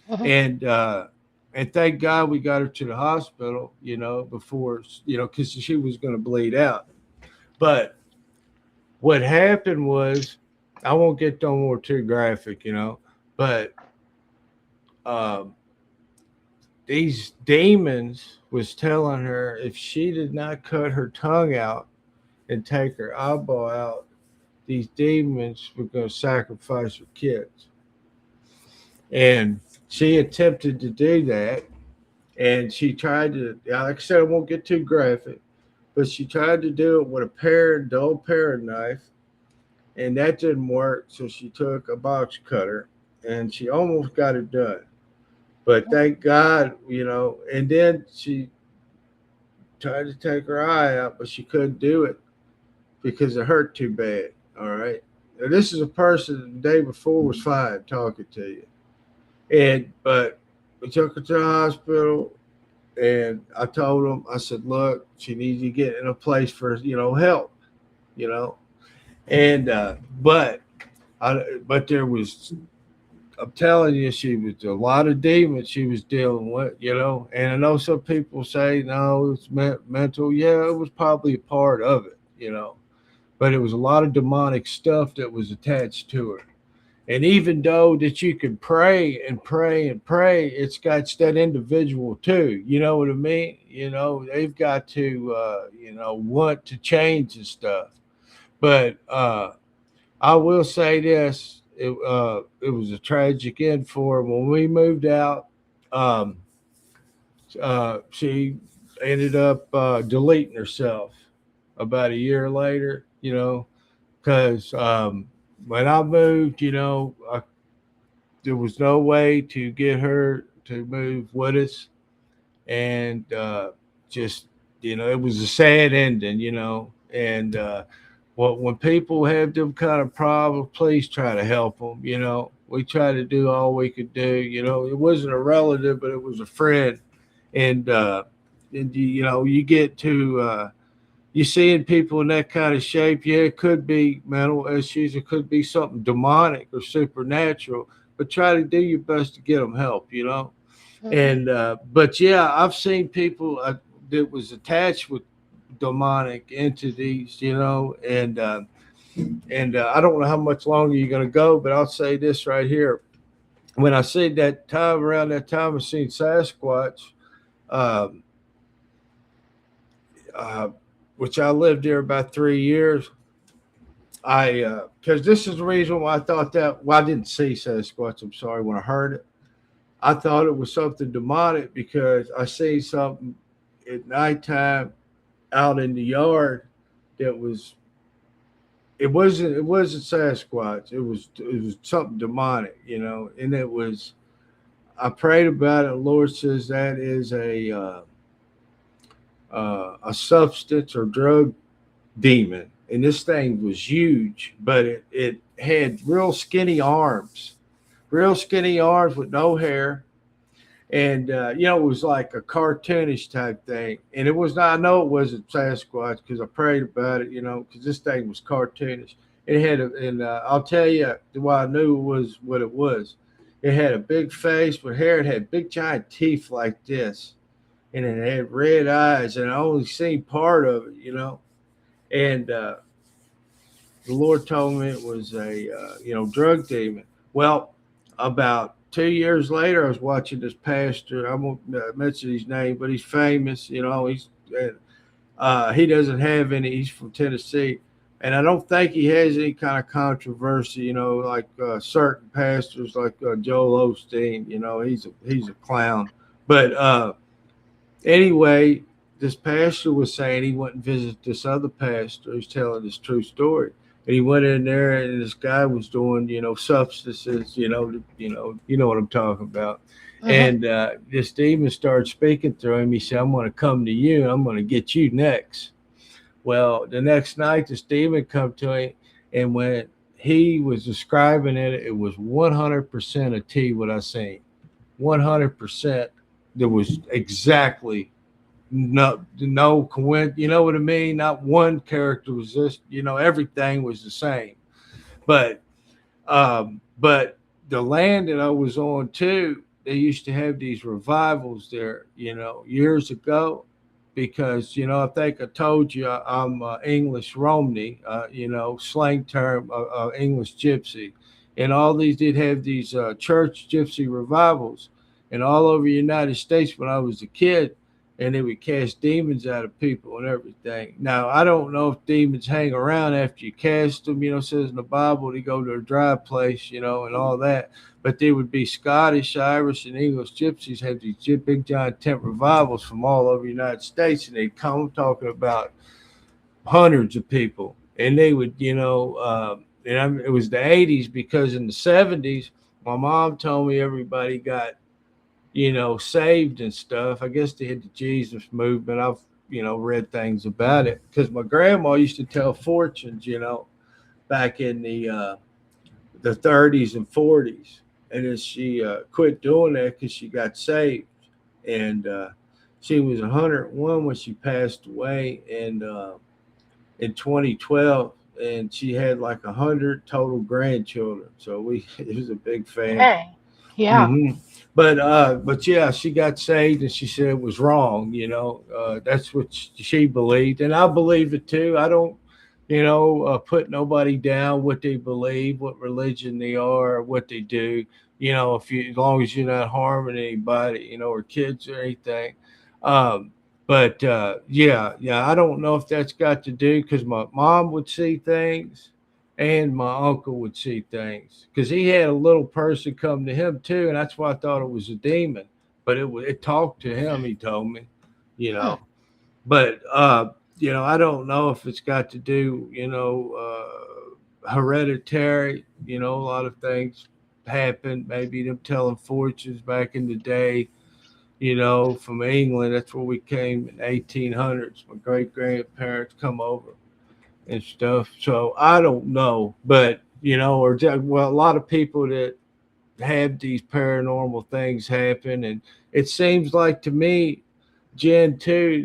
Mhm. and and thank God we got her to the hospital. You know, before you know, because she was going to bleed out. But what happened was, I won't get no more too graphic. You know, but um, these demons was telling her if she did not cut her tongue out and take her eyeball out, these demons were going to sacrifice her kids. And she attempted to do that. And she tried to, like I said, I won't get too graphic, but she tried to do it with dull paring knife, and that didn't work. So she took a box cutter, and she almost got it done. But thank God, you know, and then she tried to take her eye out, but she couldn't do it because it hurt too bad. All right. Now, this is a person the day before was fine talking to you. And, but we took her to the hospital, and I told them, I said, look, she needs to get in a place for, you know, help, you know. And, but there was, I'm telling you, she was a lot of demons she was dealing with, you know. And I know some people say, no, it's mental. Yeah, it was probably a part of it, you know, but it was a lot of demonic stuff that was attached to her. And even though that you can pray and pray and pray, it's got that individual too. You know what I mean? You know, they've got to, you know, want to change and stuff. But I will say this: it was a tragic end for her when we moved out. Um, she ended up deleting herself about a year later, because when I moved, there was no way to get her to move with us. And just, it was a sad ending, and when people have them kind of problems, please try to help them. We tried to do all we could do. It wasn't a relative, but it was a friend, and you get to you seeing people in that kind of shape. Yeah, it could be mental issues, it could be something demonic or supernatural, but try to do your best to get them help. Hmm. And but yeah, I've seen people that was attached with demonic entities, and I don't know how much longer you're going to go, but I'll say this right here. When I see that time around that time, I seen Sasquatch, um, uh, which I lived there about 3 years. I because this is the reason why I thought that. Well, I didn't see Sasquatch. I'm sorry. When I heard it, I thought it was something demonic because I seen something at nighttime out in the yard that was. It wasn't Sasquatch. It was something demonic, and it was. I prayed about it. The Lord says that is a substance or drug demon, and this thing was huge, but it had real skinny arms with no hair, and it was like a cartoonish type thing, and it was not. I know it wasn't Sasquatch because I prayed about it, because this thing was cartoonish. It had, and I'll tell you why I knew it was what it was. It had a big face with hair. It had big giant teeth like this, and it had red eyes, and I only seen part of it, and the Lord told me it was a drug demon. Well, about 2 years later, I was watching this pastor. I won't mention his name, but he's famous. He doesn't have any. He's from Tennessee, and I don't think he has any kind of controversy. Like certain pastors, like Joel Osteen. He's a clown, but anyway, this pastor was saying he went and visited this other pastor who's telling this true story. And he went in there, and this guy was doing, substances, what I'm talking about. Hmm. And this demon started speaking through him. He said, "I'm going to come to you, and I'm going to get you next." Well, the next night, this demon come to him, and when he was describing it, it was 100% a T what I seen. 100%. There was exactly no coincidence. You know what I mean? Not one character was this. Everything was the same. But the land that I was on too, they used to have these revivals there. Years ago, because I think I told you I'm English Romney. Slang term, English Gypsy, and all these did have these church Gypsy revivals, and all over the United States when I was a kid, and they would cast demons out of people and everything. Now, I don't know if demons hang around after you cast them. It says in the Bible they go to a dry place, and all that. But they would be Scottish, Irish, and English gypsies have these big giant tent revivals from all over the United States, and they'd come talking about hundreds of people, and they would, it was the '80s because in the '70s, my mom told me everybody got saved and stuff. I guess they had the Jesus movement. I've, read things about it because my grandma used to tell fortunes, back in the 30s and 40s. And then she quit doing that because she got saved. And she was 101 when she passed away in 2012. And she had like 100 total grandchildren. So it was a big family. Dang. Yeah. Hmm. But yeah, she got saved, and she said it was wrong. That's what she believed, and I believe it too. I don't, put nobody down what they believe, what religion they are, or what they do. If you, as long as you're not harming anybody, or kids or anything. Um, but yeah, I don't know if that's got to do because my mom would see things and my uncle would see things because he had a little person come to him too, and that's why I thought it was a demon. But it talked to him. He told me, you Hmm. know. But I don't know if it's got to do, hereditary. A lot of things happen. Maybe them telling fortunes back in the day. From England. That's where we came in 1800s. My great grandparents come over and stuff. So I don't know, but well, a lot of people that have these paranormal things happen, and it seems like to me, Jen, too,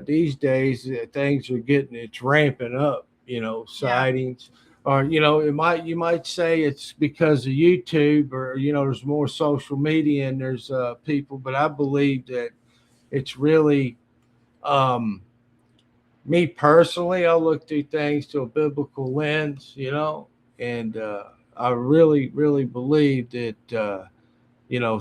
these days things are getting it's ramping up. Yeah. Sightings, or you might say it's because of YouTube, or there's more social media and there's people, but I believe that it's really um, me personally. I look through things to a biblical lens, and I really, really believe that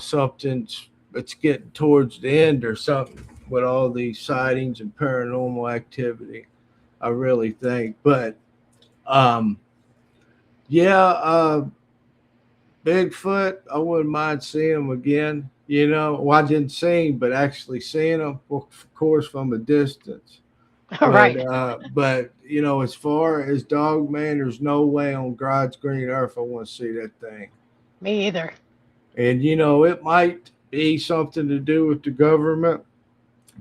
something's it's getting towards the end or something with all these sightings and paranormal activity. I really think, but um, yeah, Bigfoot. I wouldn't mind seeing him again. Well, I didn't see him, but actually seeing him, well, of course, from a distance. But Right. as far as dog man, there's no way on God's green earth I want to see that thing. Me either. And it might be something to do with the government,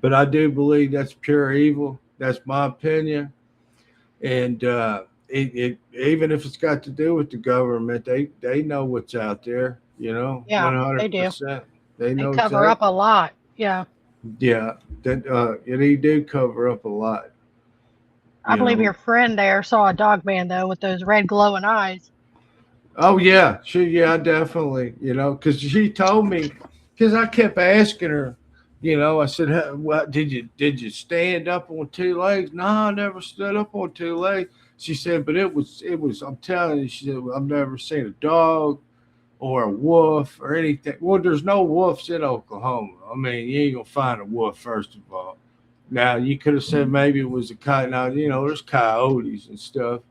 but I do believe that's pure evil. That's my opinion. And even if it's got to do with the government, they know what's out there. Yeah, one they hundred do. percent. They They know cover up exactly. a lot. Yeah. Yeah, that they do cover up a lot. I You believe know. your friend there saw a dog man though with those red glowing eyes. Oh yeah, yeah, definitely. Because she told me, because I kept asking her. I said, "What did you stand up on two legs?" No, I never stood up on two legs. She said, "But it was. I'm telling you," she said, "I've never seen a dog or a wolf or anything." Well, there's no wolves in Oklahoma. I mean, you ain't gonna find a wolf first of all. Now you could have said maybe it was a coyote. Now there's coyotes and stuff,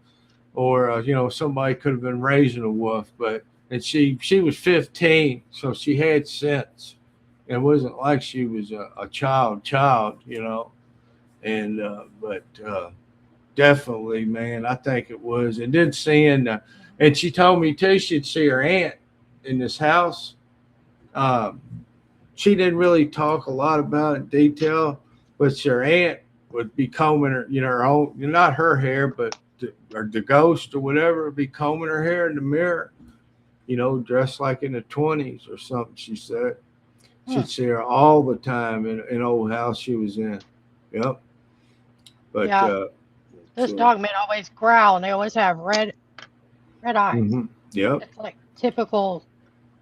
or somebody could have been raising a wolf, but and she was 15, so she had sense. It wasn't like she was a child, and but definitely, man, I think it was. And then seeing, and she told me too, she'd see her aunt in this house. Um, she didn't really talk a lot about it in detail, but her aunt would be combing her, her own, not her hair, but or the ghost or whatever would be combing her hair in the mirror, dressed like in the 20s or something. She said Hmm. she'd see her all the time in an old house she was in. Yep. But Yeah. Those so, dog men always growl and they always have red eyes. yep, It's like typical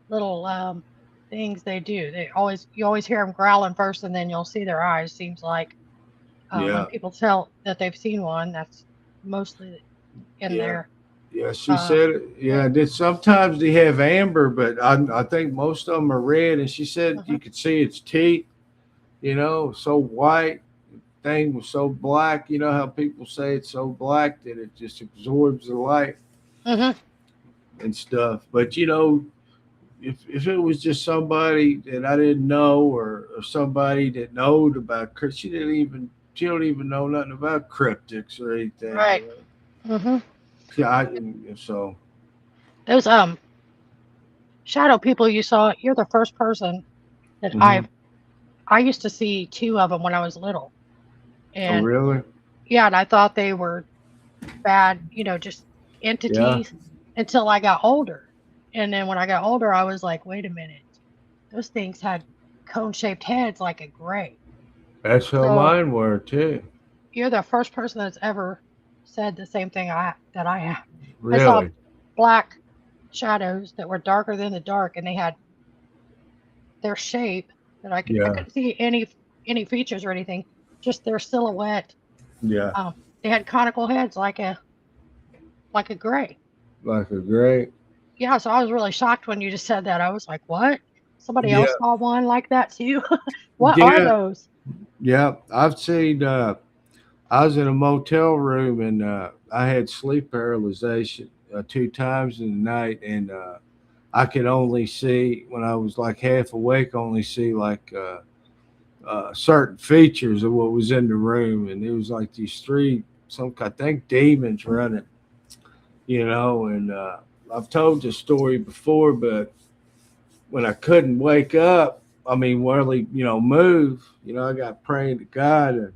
little things they do. They always you always hear them growling first, and then you'll see their eyes. Seems like when yeah, people tell that they've seen one, that's mostly in yeah. their Yeah, she uh, said, yeah, that sometimes they have amber, but I think most of them are red. And she said mhm, you could see its teeth, so white. Thing was so black. You know how people say it's so black that it just absorbs the light mhm. and stuff. But if it was just somebody that I didn't know, or somebody that knowed about, she don't even know nothing about cryptics or anything. Right. Mhm. Yeah, so. Those shadow people you saw, you're the first person that Hmm. I used to see two of them when I was little. Oh, And really? yeah, and I thought they were bad, just Yeah, entities until I got older. And then when I got older, I was like, wait a minute. Those things had cone-shaped heads like a gray. that's how So mine were too. you're the first person that's ever said the same thing I have. I saw Really? black shadows that were darker than the dark, and they had their shape that I Yeah, couldn't see any features or anything, just their silhouette. yeah. They had conical heads like a gray. Like a great. Yeah, so I was really shocked when you just said that. I was like, "What? Somebody Yeah, else saw one like that too? What are yeah, those?" yeah. I've seen. I was in a motel room, and I had sleep paralysis two times in the night, and I could only see when I was like half awake, only see like certain features of what was in the room, and it was like these three, some I think demons running, and I've told this story before, but when I couldn't wake up, I mean, really, move, I got praying to God, and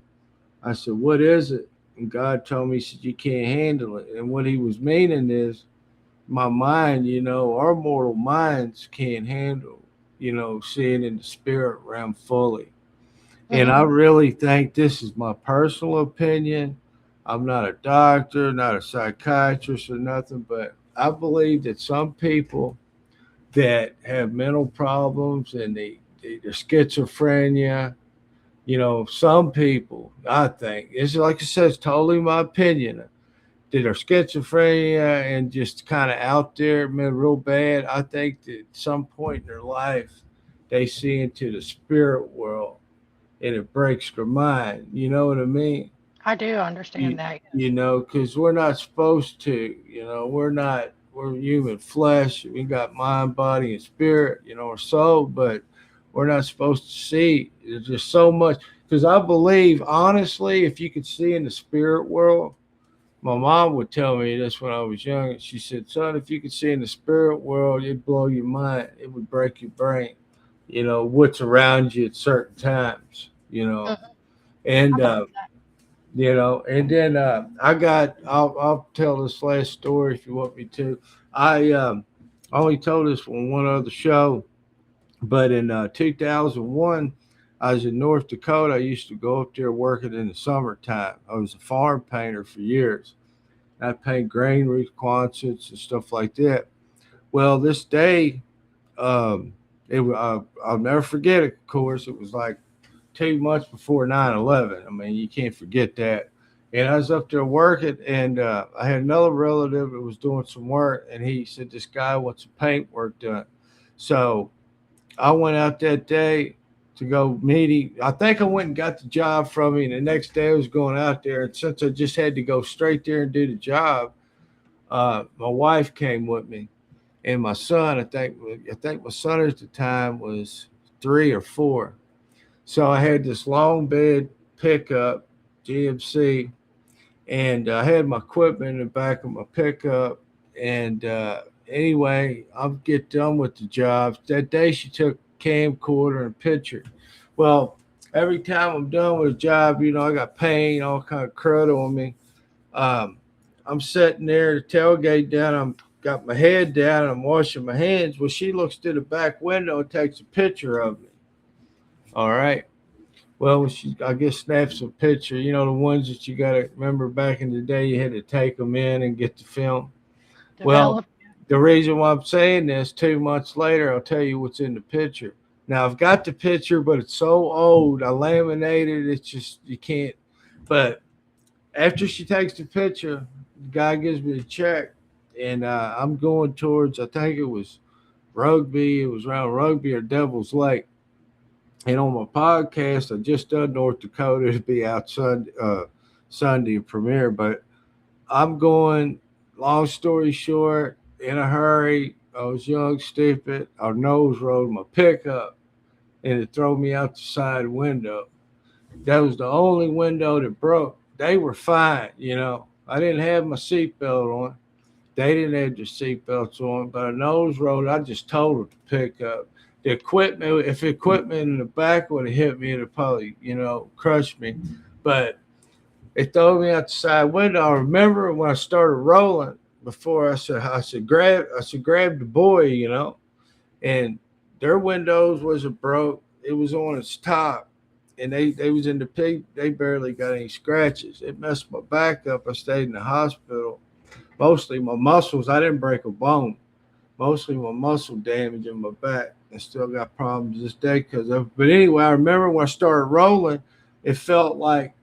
I said, "What is it?" And God told me, he said, "You can't handle it." And what he was meaning is my mind, our mortal minds can't handle, seeing in the spirit realm fully. And Mm-hmm. I really think, this is my personal opinion. I'm not a doctor, not a psychiatrist or nothing, but I believe that some people that have mental problems and they're schizophrenia, some people, I think, it's like I said, it's totally my opinion, that are schizophrenia and just kind of out there, man, real bad. I think that at some point in their life, they see into the spirit world and it breaks their mind. You know what I mean? I do understand You, that. you Yes. know, because we're not supposed to, we're not, we're human flesh. We got mind, body, and spirit, our soul, but we're not supposed to see. There's just so much. Because I believe, honestly, if you could see in the spirit world, my mom would tell me this when I was young. She said, "Son, if you could see in the spirit world, it'd blow your mind. It would break your brain. What's around you at certain times. Mhm. I And believe that. and then I'll tell this last story if you want me to. I only told this on one other show, but in 2001, I was in North Dakota. I used to go up there working in the summertime. I was a farm painter for years. I paint granaries, quonsets, and stuff like that. Well, this day, um, I'll never forget it. Of course, it was like 2 months before 9/11. I mean, you can't forget that. And I was up there working, and I had another relative that was doing some work, and he said this guy wants some paint work done. So I went out that day to go meet him. I think I went and got the job from him. And the next day I was going out there, and since I just had to go straight there and do the job, my wife came with me, and my son. I think my son at the time was 3 or 4. So I had this long bed pickup, GMC, and I had my equipment in the back of my pickup. And anyway, I'll get done with the job. That day she took camcorder and picture. Well, every time I'm done with a job, I got paint, all kind of crud on me. Um, I'm sitting there, the tailgate down. I'm got my head down. I'm washing my hands. Well, she looks through the back window and takes a picture of me. All right. Well, she, I guess, snaps a picture. The ones that you got to remember back in the day, you had to take them in and get the film. Well, Develop. the reason why I'm saying this, 2 months later, I'll tell you what's in the picture. Now, I've got the picture, but it's so old. I laminated it. It's just, you can't. But after she takes the picture, the guy gives me the check, and I'm going towards, I think it was Rugby. It was around Rugby or Devil's Lake. And on my podcast, I just done North Dakota to be out Sunday premiere. But I'm going, long story short, in a hurry. I was young, stupid. I nose rolled my pickup, and it threw me out the side window. That was the only window that broke. They were fine. I didn't have my seatbelt on. They didn't have their seatbelts on, but a nose road, I just totaled the pickup. The equipment, if equipment in the back would have hit me, it'd probably, crushed me. But it threw me out the side window. I remember when I started rolling before I said grab the boy, and their windows wasn't broke. It was on its top. And they was in the pig. They barely got any scratches. It messed my back up. I stayed in the hospital. Mostly my muscles. I didn't break a bone. Mostly my muscle damage in my back. I still got problems this day because of. But anyway, I remember when I started rolling, it felt like.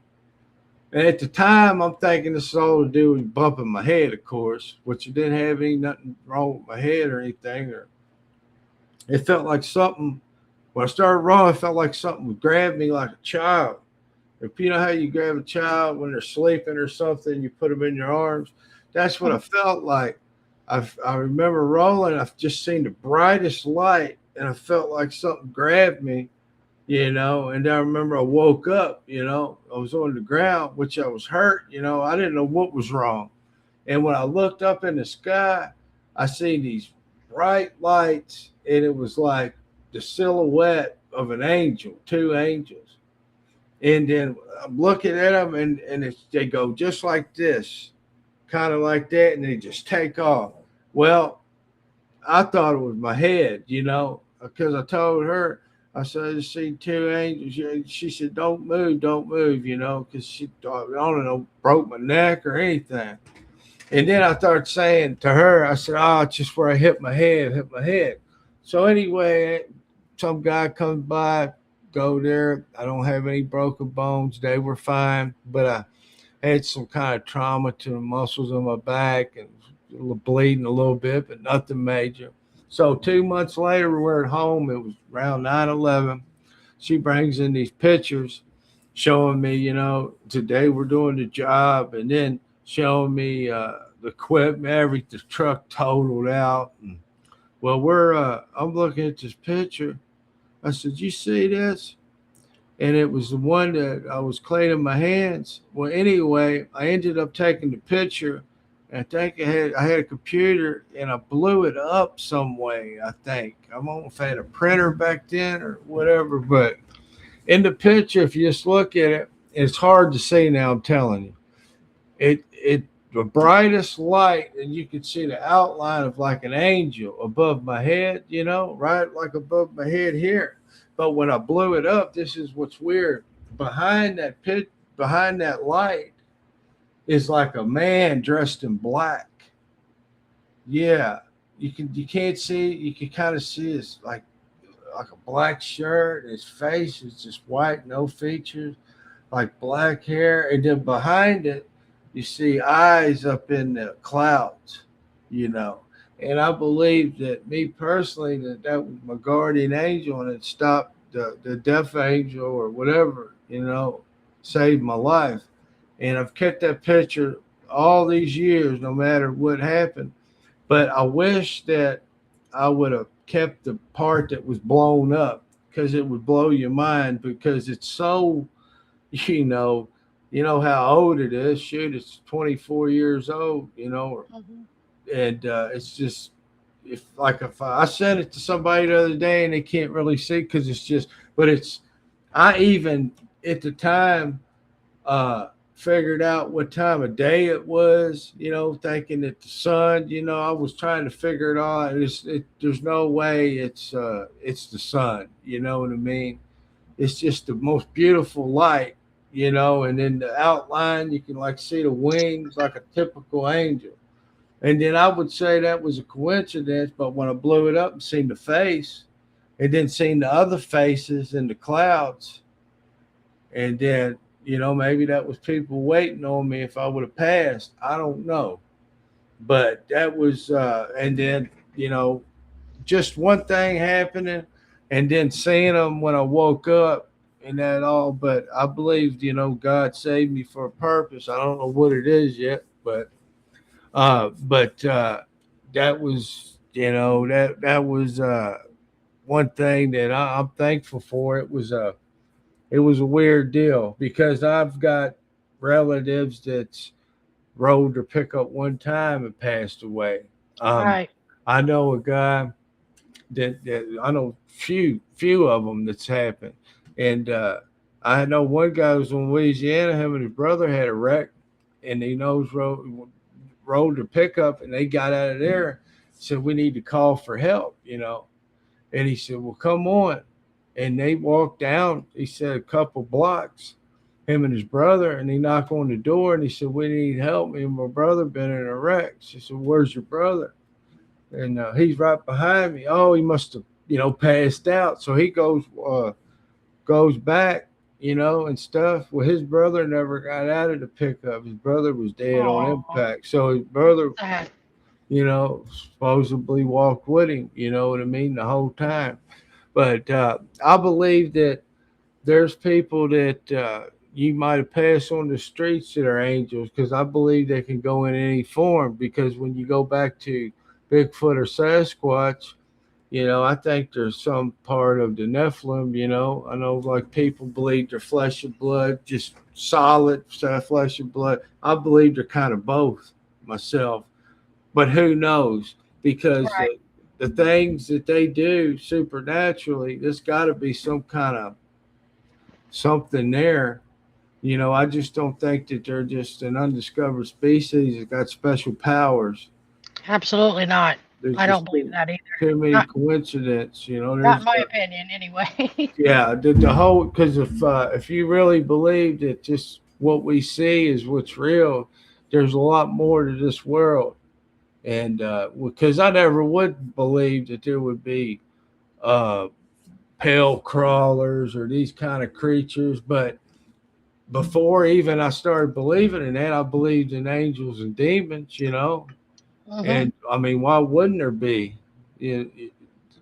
And at the time, I'm thinking this is all to do with bumping my head, of course, which it didn't have nothing wrong with my head or anything. Or it felt like something. When I started rolling, it felt like something would grab me like a child. If you know how you grab a child when they're sleeping or something, you put them in your arms. That's what I felt like. I remember rolling. I've just seen the brightest light, and I felt like something grabbed me, And I remember I woke up, I was on the ground, which I was hurt, I didn't know what was wrong. And when I looked up in the sky, I seen these bright lights, and it was like the silhouette of an angel, two angels. And then I'm looking at them, and they go just like this, kind of like that, and they just take off. Well, I thought it was my head, because I told her, I said, I just seen two angels. She said, don't move, because she thought, I don't know, broke my neck or anything. And then I started saying to her, I said, oh, it's just where I hit my head. So anyway, some guy comes by, go there. I don't have any broken bones. They were fine, but I had some kind of trauma to the muscles in my back and bleeding a little bit, but nothing major. So 2 months later, we're at home. It was around 9/11. She brings in these pictures showing me, today we're doing the job, and then showing me the equipment, everything, the truck totaled out. And, well, I'm looking at this picture. I said, you see this? And it was the one that I was cleaning my hands. Well, anyway, I ended up taking the picture. And I think I had a computer and I blew it up some way. I think I don't know if I had a printer back then or whatever, but in the picture, if you just look at it, it's hard to see now. I'm telling you, it the brightest light, and you could see the outline of like an angel above my head, right like above my head here. But when I blew it up, this is what's weird. Behind that light is like a man dressed in black. Yeah, you can't see. You can kind of see his like a black shirt. His face is just white, no features, like black hair, and then behind it, you see eyes up in the clouds, you know. And I believe that me personally, that was my guardian angel, and it stopped the death angel or whatever, saved my life. And I've kept that picture all these years, no matter what happened. But I wish that I would have kept the part that was blown up because it would blow your mind because it's so, you know, you know how old it is. Shoot, it's 24 years old, Hmm. and it's just if I sent it to somebody the other day and they can't really see because it's just, but it's I even at the time figured out what time of day it was, thinking that the sun, I was trying to figure it out. There's no way it's the sun, you know what I mean? It's just the most beautiful light, and then the outline you can like see the wings like a typical angel. And then I would say that was a coincidence, but when I blew it up and seen the face, and then seen the other faces in the clouds, and then maybe that was people waiting on me if I would have passed. I don't know, but that was and then just one thing happening, and then seeing them when I woke up and that all. But I believed God saved me for a purpose. I don't know what it is yet, but that was that was one thing that I'm thankful for. It was a weird deal because I've got relatives that's rode their pickup one time and passed away. Um, Right. I know a guy that I know few of them that's happened, and I know one guy was in Louisiana. Him and his brother had a wreck, and he knows rode their pickup, and they got out of there. Said we need to call for help. And he said, well, come on. And they walked down, he said, a couple blocks, him and his brother, and he knocked on the door and he said, we need help. Me and my brother been in a wreck. She said, where's your brother? And he's right behind me. Oh, he must have, passed out. So he goes back, and stuff. Well, his brother never got out of the pickup. His brother was dead on Oh, impact. So his brother, sad. supposedly walked with him, you know what I mean, the whole time. But I believe that there's people that you might have passed on the streets that are angels because I believe they can go in any form. Because when you go back to Bigfoot or Sasquatch, I think there's some part of the Nephilim. I know like people believe they're flesh and blood, just solid flesh and blood. I believe they're kind of both myself, but who knows? Because Right. the things that they do supernaturally, there's got to be some kind of something there. I just don't think that they're just an undiscovered species that got special powers. Absolutely not. There's I don't just believe that either. too many Not, coincidences. not in There's my opinion, anyway. yeah, the whole, because if you really believe that just what we see is what's real, there's a lot more to this world. And because I never would believe that there would be uh, pale crawlers or these kind of creatures, but before even I started believing in that, I believed in angels and demons. Hmm. And I mean, why wouldn't there be? You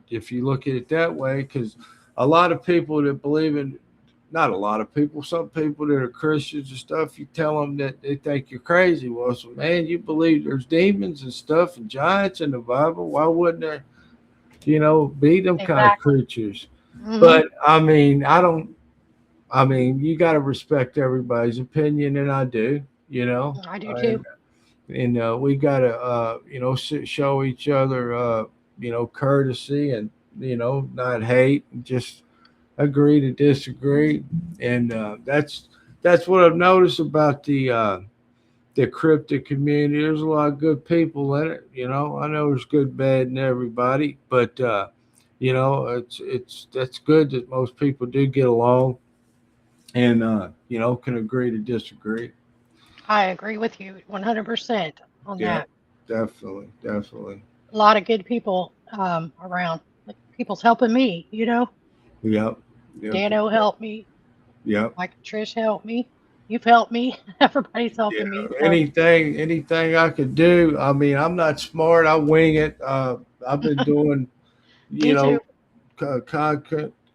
if you look at it that way, because a lot of people that believe in, not a lot of people, some people that are Christians and stuff, you tell them that they think you're crazy. Well, so man, you believe there's demons and stuff and giants in the Bible. Why wouldn't there, be them kind of Exactly. creatures? Hmm. But I mean, I don't. I mean, you got to respect everybody's opinion, and I do. You know, I do too. and we got to show each other courtesy and not hate, and just agree to disagree. And that's what I've noticed about the cryptid community. There's a lot of good people in it. I know there's good, bad, and everybody, but it's that's good that most people do get along and can agree to disagree. I agree with you 100% on Yeah, that. definitely, definitely. A lot of good people around. Like people's helping me, Yep, yep, Dano helped me. yep. Mike and Trish helped me. You've helped me. Everybody's Yeah, helping me. So anything I could do. I mean, I'm not smart. I wing it. I've been doing, you me too. know,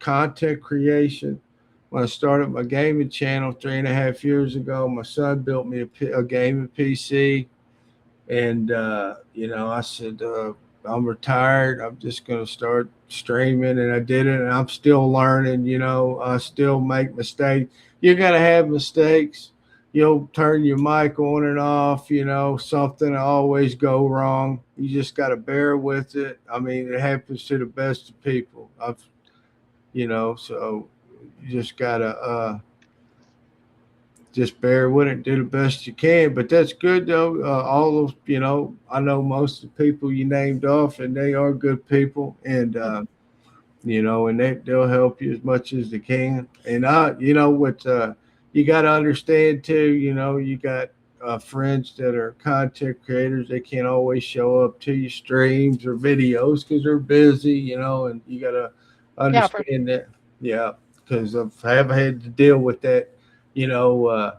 content creation. When I started my gaming channel 3.5 years ago, my son built me a gaming PC, and I said, I'm retired. I'm just going to start streaming, and I did it, and I'm still learning. I still make mistakes. You got to have mistakes. You'll turn your mic on and off. Something always go wrong. You just got to bear with it. I mean, it happens to the best of people. So you just gotta just bear with it, do the best you can. But that's good though. All those, I know most of the people you named off, and they are good people, and Mhm. and they'll help you as much as they can. And what you got to understand too. You got friends that are content creators. They can't always show up to your streams or videos because they're busy. And you got to Yeah, for understand that. Yeah, because I've had to deal with that. You know.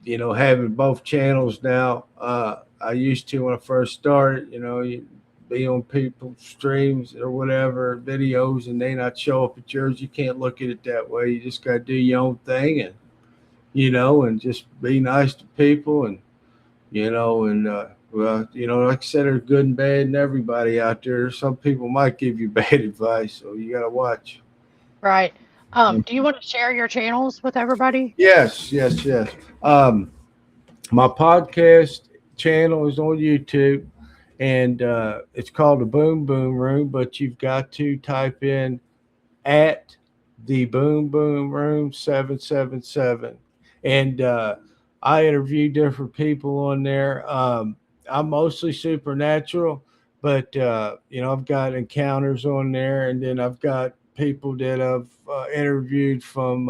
Having both channels now. I used to when I first started. You be on people's streams or whatever videos, and they not show up at yours. You can't look at it that way. You just got to do your own thing, and just be nice to people, and well, like I said, there's good and bad and everybody out there. Some people might give you bad advice, so you got to watch. right. Do you want to share your channels with everybody? Yes, yes, yes. Um, my podcast channel is on YouTube, and it's called the Boom Boom Room. But you've got to type in at the Boom Boom Room 777, and I interview different people on there. I'm mostly supernatural, but I've got encounters on there, and then I've got people that I've interviewed from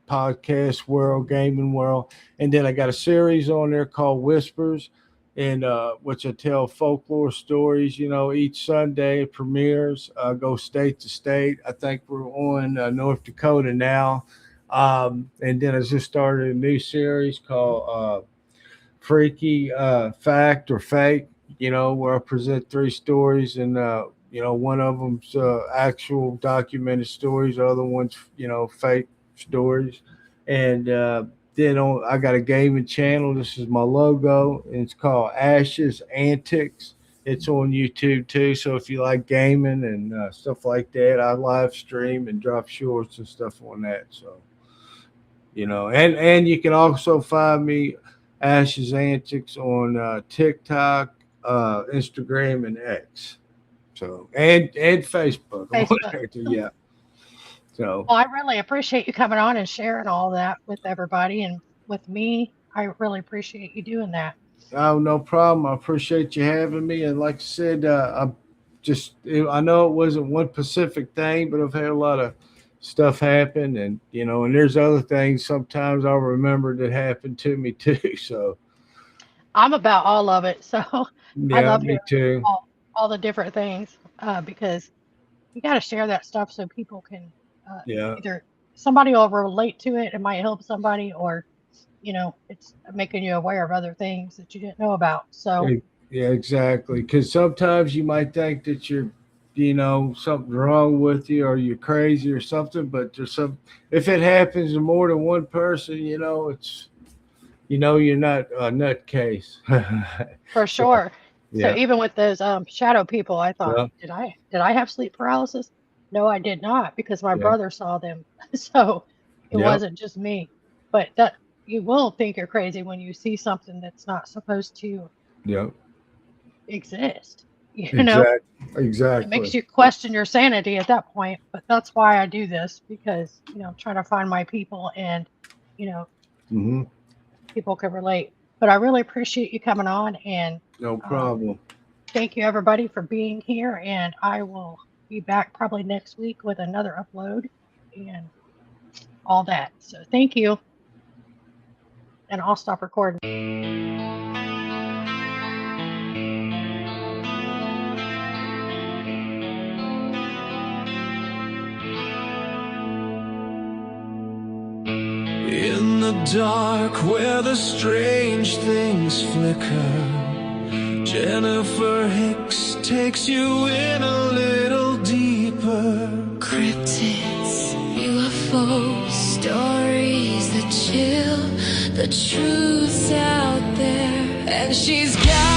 podcast world, gaming world, and then I got a series on there called Whispers, and which I tell folklore stories. Each Sunday it premieres. Go state to state. I think we're on North Dakota now, and then I just started a new series called Freaky Fact or Fake. Where I present three stories, and one of them's actual documented stories, the other one's fake stories, and I got a gaming channel. This is my logo, and it's called Ashes Antics, It's on YouTube too. So if you like gaming and stuff like that, I live stream and drop shorts and stuff on that. So and you can also find me Ashes Antics on TikTok, Instagram, and X. So and Facebook. I'm on Facebook. there too, yeah. So Well, I really appreciate you coming on and sharing all that with everybody and with me. I really appreciate you doing that. oh, no problem. I appreciate you having me. And like I said, I know it wasn't one specific thing, but I've had a lot of stuff happen, and there's other things sometimes I'll remember that happened to me too. So I'm about all of it, so I yeah, love me hearing too. all the different things because you got to share that stuff so people can Yeah. either somebody will relate to it, it might help somebody, or it's making you aware of other things that you didn't know about. So Yeah, exactly. Because sometimes you might think that something's wrong with you or you're crazy or something, but if it happens to more than one person, you're not a nutcase. for So, sure. So yeah, even with those shadow people, I thought, yeah, did I have sleep paralysis? No, I did not because my yeah, brother saw them. So it yep, wasn't just me. But that you will think you're crazy when you see something that's not supposed to yep, exist. You know, it exactly. makes you question your sanity at that point. But that's why I do this because, I'm trying to find my people and, you know, Hmm. people can relate. But I really appreciate you coming on and No um, problem. thank you everybody for being here. And I will be back probably next week with another upload and all that. So thank you. And I'll stop recording. In the dark where the strange things flicker, Jennifer Hicks takes you in a little deeper. Cryptids, UFOs, stories that chill, the truth's out there, and she's got